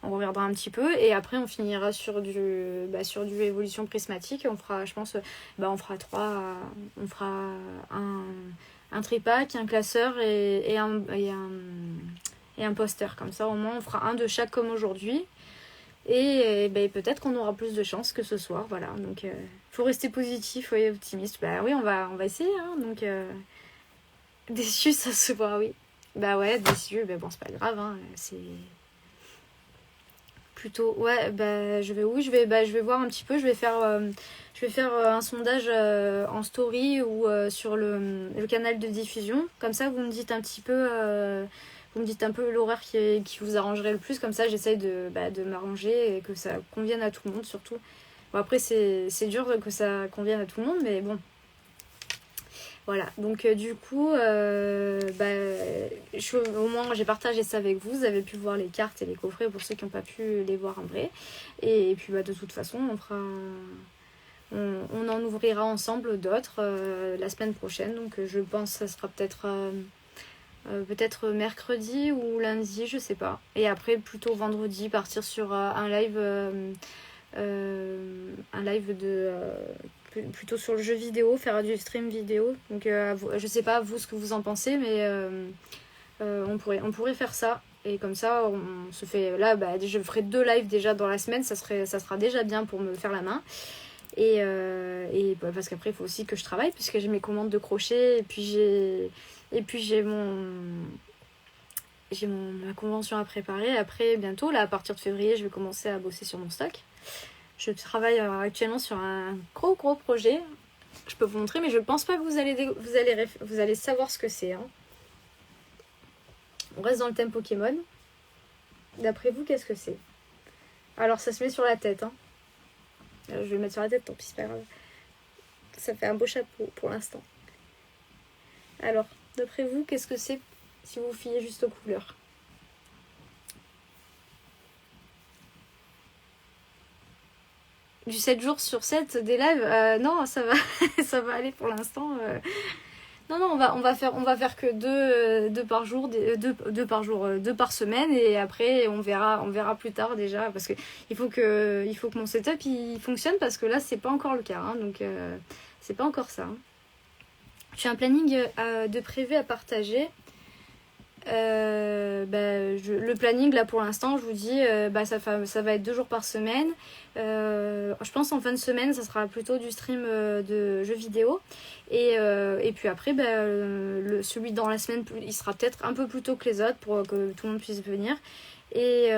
Speaker 1: on regardera un petit peu. Et après on finira sur du évolution prismatique. On fera, je pense, on fera on fera un tripack, un classeur et un poster. Comme ça au moins on fera un de chaque comme aujourd'hui. Et peut-être qu'on aura plus de chance que ce soir, voilà. Donc, faut rester positif, et optimiste. Bah oui, on va essayer, hein. Donc, déçu, ça se voit, oui. Bah ouais, déçu, mais bon, c'est pas grave, hein. C'est plutôt, ouais. Je vais voir un petit peu. Je vais faire un sondage en story ou sur le canal de diffusion. Comme ça, vous me dites un petit peu. Vous me dites un peu l'horaire qui vous arrangerait le plus, comme ça j'essaye de m'arranger et que ça convienne à tout le monde surtout. Bon, après c'est dur que ça convienne à tout le monde, mais bon. Voilà, donc du coup, au moins j'ai partagé ça avec vous, vous avez pu voir les cartes et les coffrets pour ceux qui n'ont pas pu les voir en vrai. Et puis de toute façon, on en ouvrira ensemble d'autres la semaine prochaine, donc je pense que ça sera peut-être mercredi ou lundi, je sais pas. Et après, plutôt vendredi, partir sur un live plutôt sur le jeu vidéo, faire du stream vidéo. Donc, je sais pas, vous, ce que vous en pensez, mais on pourrait faire ça. Et comme ça, on se fait... Là, je ferai 2 lives déjà dans la semaine, ça sera déjà bien pour me faire la main. Et parce qu'après, il faut aussi que je travaille, puisque j'ai mes commandes de crochet, et puis j'ai ma convention à préparer. Après, bientôt, là, à partir de février, je vais commencer à bosser sur mon stock. Je travaille actuellement sur un gros projet. Je peux vous montrer, mais je pense pas que vous allez savoir ce que c'est. Hein. On reste dans le thème Pokémon. D'après vous, qu'est-ce que c'est? Alors, ça se met sur la tête. Hein. Je vais le mettre sur la tête, tant pis, c'est pas grave. Ça fait un beau chapeau pour l'instant. Alors, d'après vous, qu'est-ce que c'est si vous vous fiez juste aux couleurs? Du 7 jours sur 7 des lives, non, ça va ça va aller pour l'instant. Non, on va faire que deux par jour, deux par semaine, et après on verra plus tard déjà, parce que il faut que mon setup il fonctionne, parce que là c'est pas encore le cas, hein, donc c'est pas encore ça. Hein. J'ai un planning de prévu à partager. Le planning là pour l'instant, je vous dis, ça va être 2 jours par semaine. Je pense en fin de semaine ça sera plutôt du stream de jeux vidéo, et puis après celui dans la semaine il sera peut-être un peu plus tôt que les autres pour que tout le monde puisse venir. Et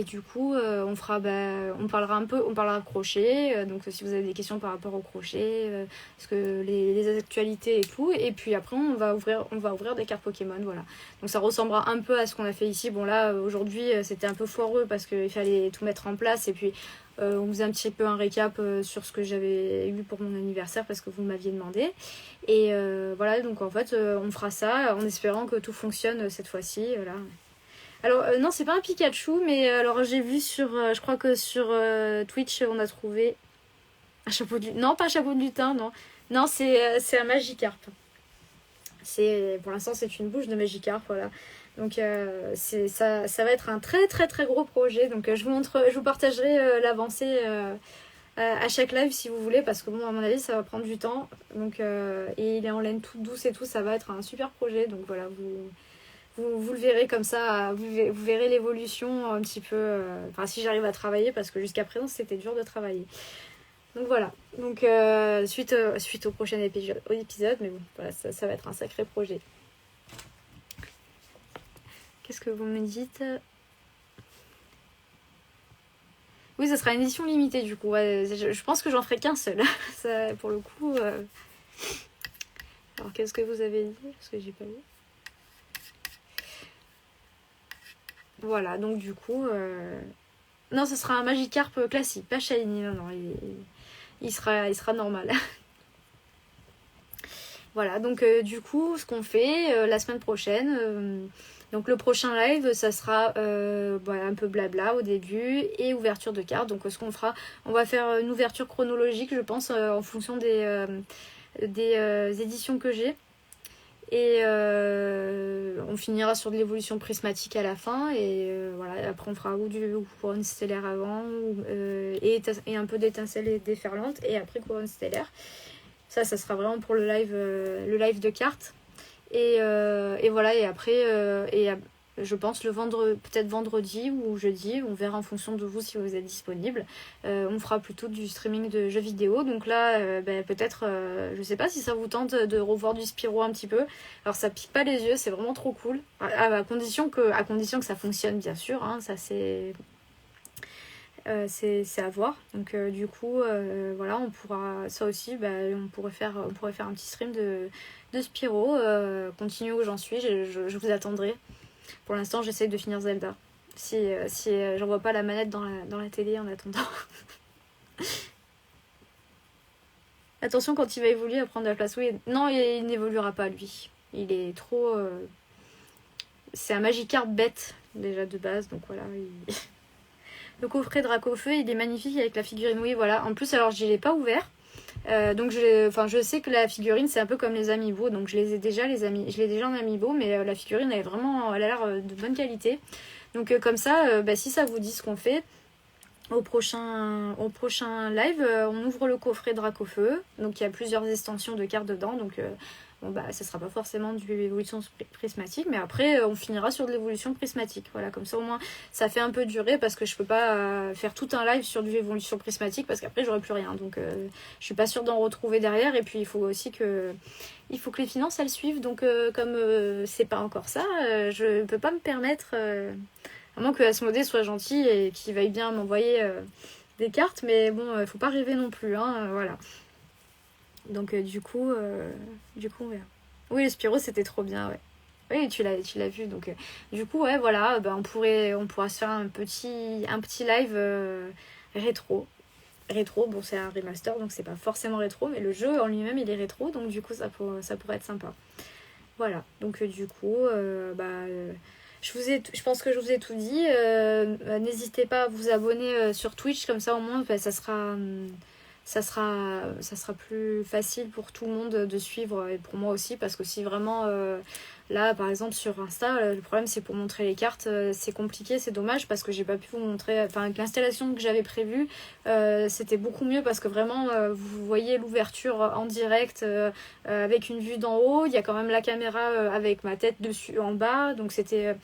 Speaker 1: du coup on parlera crochet, donc si vous avez des questions par rapport au crochet, parce que les actualités et tout, et puis après on va ouvrir des cartes Pokémon, voilà. Donc ça ressemblera un peu à ce qu'on a fait ici. Bon là aujourd'hui c'était un peu foireux parce qu'il fallait tout mettre en place, et puis on faisait un petit peu un récap sur ce que j'avais eu pour mon anniversaire, parce que vous m'aviez demandé. Et voilà, donc en fait on fera ça en espérant que tout fonctionne cette fois-ci. Voilà. Alors non, c'est pas un Pikachu, mais alors j'ai vu je crois que sur Twitch on a trouvé un chapeau de lutin. Non, pas un chapeau de lutin, non. Non, c'est un Magikarp. Pour l'instant c'est une bouche de Magikarp, voilà. Donc ça va être un très très très gros projet. Donc je vous partagerai l'avancée à chaque live si vous voulez, parce que bon, à mon avis ça va prendre du temps. Donc et il est en laine toute douce et tout, ça va être un super projet. Donc voilà, vous le verrez comme ça, vous verrez l'évolution un petit peu. Enfin, si j'arrive à travailler, parce que jusqu'à présent c'était dur de travailler. Donc voilà, donc suite au prochain épisode, mais bon, voilà, ça va être un sacré projet. Qu'est-ce que vous me dites? Oui, ça sera une édition limitée du coup. Ouais, je pense que j'en ferai qu'un seul. Ça, pour le coup. Alors, qu'est-ce que vous avez dit? Parce que j'ai pas vu. Voilà, donc du coup. Non, ce sera un Magikarp classique, pas shiny. Non, il sera normal. Voilà, donc du coup, ce qu'on fait la semaine prochaine, donc le prochain live, ça sera un peu blabla au début et ouverture de cartes. Donc ce qu'on fera, on va faire une ouverture chronologique, je pense, en fonction des éditions que j'ai. Et on finira sur de l'évolution prismatique à la fin. Et voilà, après on fera ou couronne stellaire avant, et un peu d'étincelles déferlantes, et après couronne stellaire. Ça sera vraiment pour le live de cartes. Et voilà, et après, je pense peut-être vendredi ou jeudi, on verra en fonction de vous si vous êtes disponible. On fera plutôt du streaming de jeux vidéo. Donc là, peut-être, je sais pas si ça vous tente de revoir du Spyro un petit peu. Alors ça pique pas les yeux, c'est vraiment trop cool. À condition que ça fonctionne, bien sûr. Hein, ça c'est à voir. Donc du coup voilà, on pourra ça aussi, on pourrait faire un petit stream de Spyro. Continuez où j'en suis, je vous attendrai. Pour l'instant j'essaie de finir Zelda, si j'envoie pas la manette dans la télé en attendant. Attention quand il va évoluer à prendre de la place. Oui, non, il n'évoluera pas lui, il est trop c'est un Magikarp bête déjà de base, donc voilà. Le coffret Dracofeu, il est magnifique avec la figurine. Oui, voilà. En plus, alors je l'ai pas ouvert. Donc je sais que la figurine, c'est un peu comme les amiibo. Donc je les ai déjà, je l'ai déjà en amiibo, mais la figurine, elle a l'air de bonne qualité. Donc comme ça, si ça vous dit ce qu'on fait, au prochain live, on ouvre le coffret Dracofeu. Donc il y a plusieurs extensions de cartes dedans. Donc ça sera pas forcément du évolution prismatique, mais après on finira sur de l'évolution prismatique. Voilà, comme ça au moins ça fait un peu durer, parce que je peux pas faire tout un live sur du évolution prismatique, parce qu'après j'aurai plus rien. Donc je suis pas sûre d'en retrouver derrière, et puis il faut aussi que les finances elles suivent. Donc comme c'est pas encore ça, je peux pas me permettre, à moins que Asmodée soit gentil et qu'il veuille bien m'envoyer des cartes, mais bon, faut pas rêver non plus, hein, voilà. Donc du coup on verra. Oui, le Spyro c'était trop bien, ouais. Oui, tu l'as vu, donc du coup ouais, voilà, on pourra se faire un petit live rétro. Bon, c'est un remaster, donc c'est pas forcément rétro, mais le jeu en lui-même il est rétro, donc du coup ça pourrait être sympa. Voilà, donc du coup je pense que je vous ai tout dit. N'hésitez pas à vous abonner sur Twitch, comme ça au moins ça sera plus facile pour tout le monde de suivre, et pour moi aussi, parce que si vraiment là par exemple sur Insta, le problème c'est pour montrer les cartes, c'est compliqué, c'est dommage, parce que j'ai pas pu vous montrer, avec l'installation que j'avais prévue, c'était beaucoup mieux, parce que vraiment vous voyez l'ouverture en direct, avec une vue d'en haut, il y a quand même la caméra avec ma tête dessus en bas, donc c'était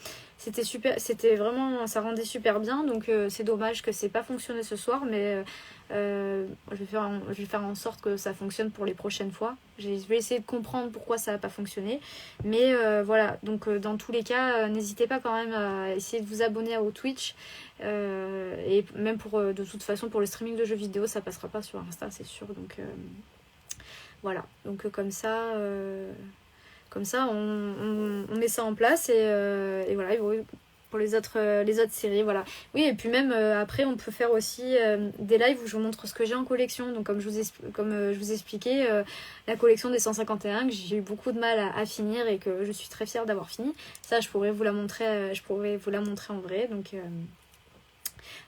Speaker 1: super, c'était vraiment, ça rendait super bien. Donc c'est dommage que c'est pas fonctionné ce soir, mais je vais faire en sorte que ça fonctionne pour les prochaines fois. Je vais essayer de comprendre pourquoi ça n'a pas fonctionné, mais voilà. Donc dans tous les cas, n'hésitez pas quand même à essayer de vous abonner au Twitch, et même de toute façon pour le streaming de jeux vidéo, ça passera pas sur Insta, c'est sûr. Donc voilà, donc comme ça on met ça en place, et voilà. Pour les autres séries, voilà. Oui, et puis même après on peut faire aussi des lives où je vous montre ce que j'ai en collection. Donc comme je vous expliquais, la collection des 151 que j'ai eu beaucoup de mal à finir, et que je suis très fière d'avoir fini. Ça, je pourrais vous la montrer en vrai. Donc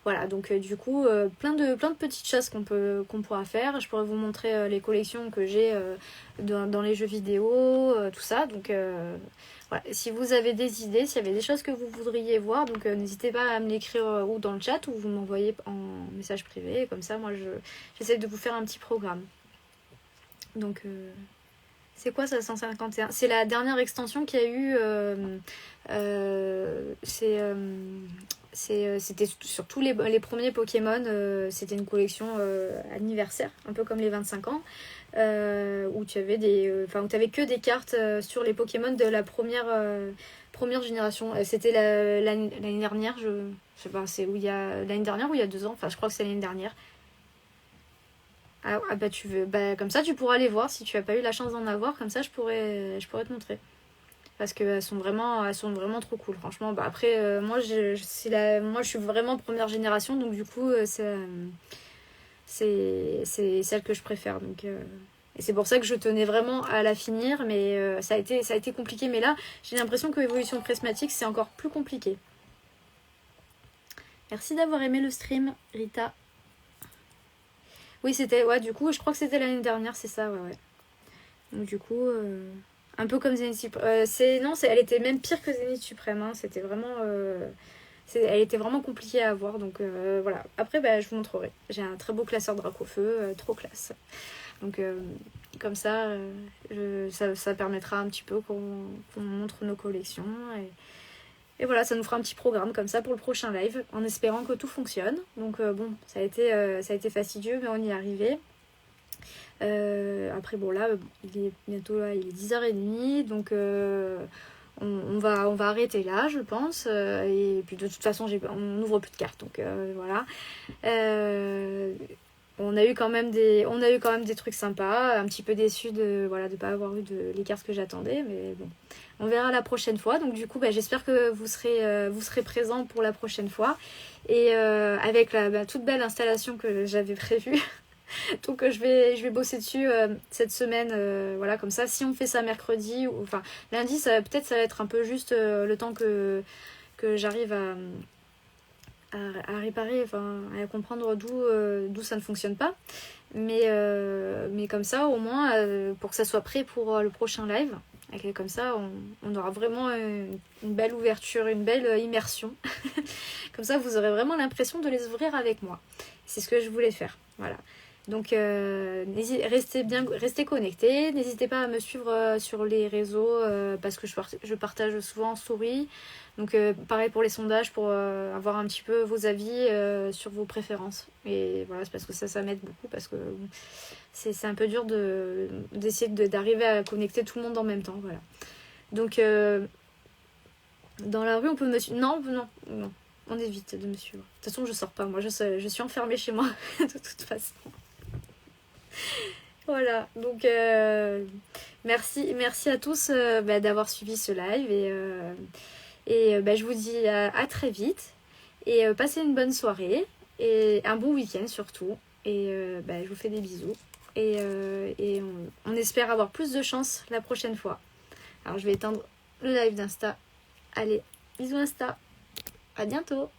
Speaker 1: voilà, donc du coup plein de petites choses qu'on pourra faire. Je pourrais vous montrer les collections que j'ai dans les jeux vidéo, tout ça. Donc voilà. Si vous avez des idées, s'il y avait des choses que vous voudriez voir, donc n'hésitez pas à me l'écrire ou dans le chat, ou vous m'envoyez en message privé, et comme ça moi j'essaie de vous faire un petit programme. Donc c'est quoi ça, 151? C'est la dernière extension qu'il y a eu. C'était sur tous les premiers Pokémon. C'était une collection anniversaire, un peu comme les 25 ans, où tu avais où tu avais que des cartes sur les Pokémon de la première génération. C'était l'année dernière, je sais pas, c'est où il y a l'année dernière ou il y a 2 ans. Enfin, je crois que c'est l'année dernière. Tu veux, comme ça tu pourras aller voir si tu as pas eu la chance d'en avoir, comme ça je pourrais te montrer. parce qu'elles sont vraiment trop cool, franchement. Bah, après, moi, je suis vraiment première génération, donc du coup, c'est celle que je préfère. Donc, et c'est pour ça que je tenais vraiment à la finir, mais ça a été compliqué. Mais là, j'ai l'impression que Évolution prismatique, c'est encore plus compliqué. Merci d'avoir aimé le stream, Rita. Oui, ouais, du coup, je crois que c'était l'année dernière, c'est ça, ouais. Donc du coup, un peu comme Zénith Suprême. Elle était même pire que Zénith Suprême, hein. C'était vraiment... elle était vraiment compliquée à avoir, donc voilà. Après, bah, je vous montrerai. J'ai un très beau classeur Dracofeu, trop classe. Donc comme ça, ça permettra un petit peu qu'on montre nos collections. Et voilà, ça nous fera un petit programme comme ça pour le prochain live, en espérant que tout fonctionne. Donc bon, ça a été fastidieux, mais on y est arrivé. Après bon là, il est bientôt là, il est 10h30, donc on va arrêter là, je pense. Et puis de toute façon, on n'ouvre plus de cartes, donc voilà. On a eu quand même des trucs sympas, un petit peu déçus de pas avoir eu les cartes que j'attendais, mais bon, on verra la prochaine fois. Donc du coup, bah, j'espère que vous serez présents pour la prochaine fois, et avec la toute belle installation que j'avais prévue. Donc je vais bosser dessus cette semaine, voilà, comme ça. Si on fait ça mercredi, ou enfin lundi, ça va être un peu juste le temps que j'arrive à réparer, enfin à comprendre d'où ça ne fonctionne pas, mais comme ça au moins pour que ça soit prêt pour le prochain live, comme ça on aura vraiment une belle ouverture, une belle immersion. Comme ça vous aurez vraiment l'impression de les ouvrir avec moi. C'est ce que je voulais faire, voilà. Donc restez connectés, n'hésitez pas à me suivre sur les réseaux, parce que je partage souvent en story. Donc pareil pour les sondages, pour avoir un petit peu vos avis sur vos préférences. Et voilà, c'est parce que ça m'aide beaucoup, parce que c'est un peu dur d'essayer d'arriver à connecter tout le monde en même temps, voilà. Donc dans la rue on peut me suivre. Non, on évite de me suivre. De toute façon je sors pas, moi je suis enfermée chez moi de toute façon. Voilà, donc merci à tous d'avoir suivi ce live, et je vous dis à très vite, et passez une bonne soirée et un bon week-end surtout, et je vous fais des bisous, et on espère avoir plus de chance la prochaine fois. Alors je vais éteindre le live d'Insta. Allez, bisous Insta, à bientôt.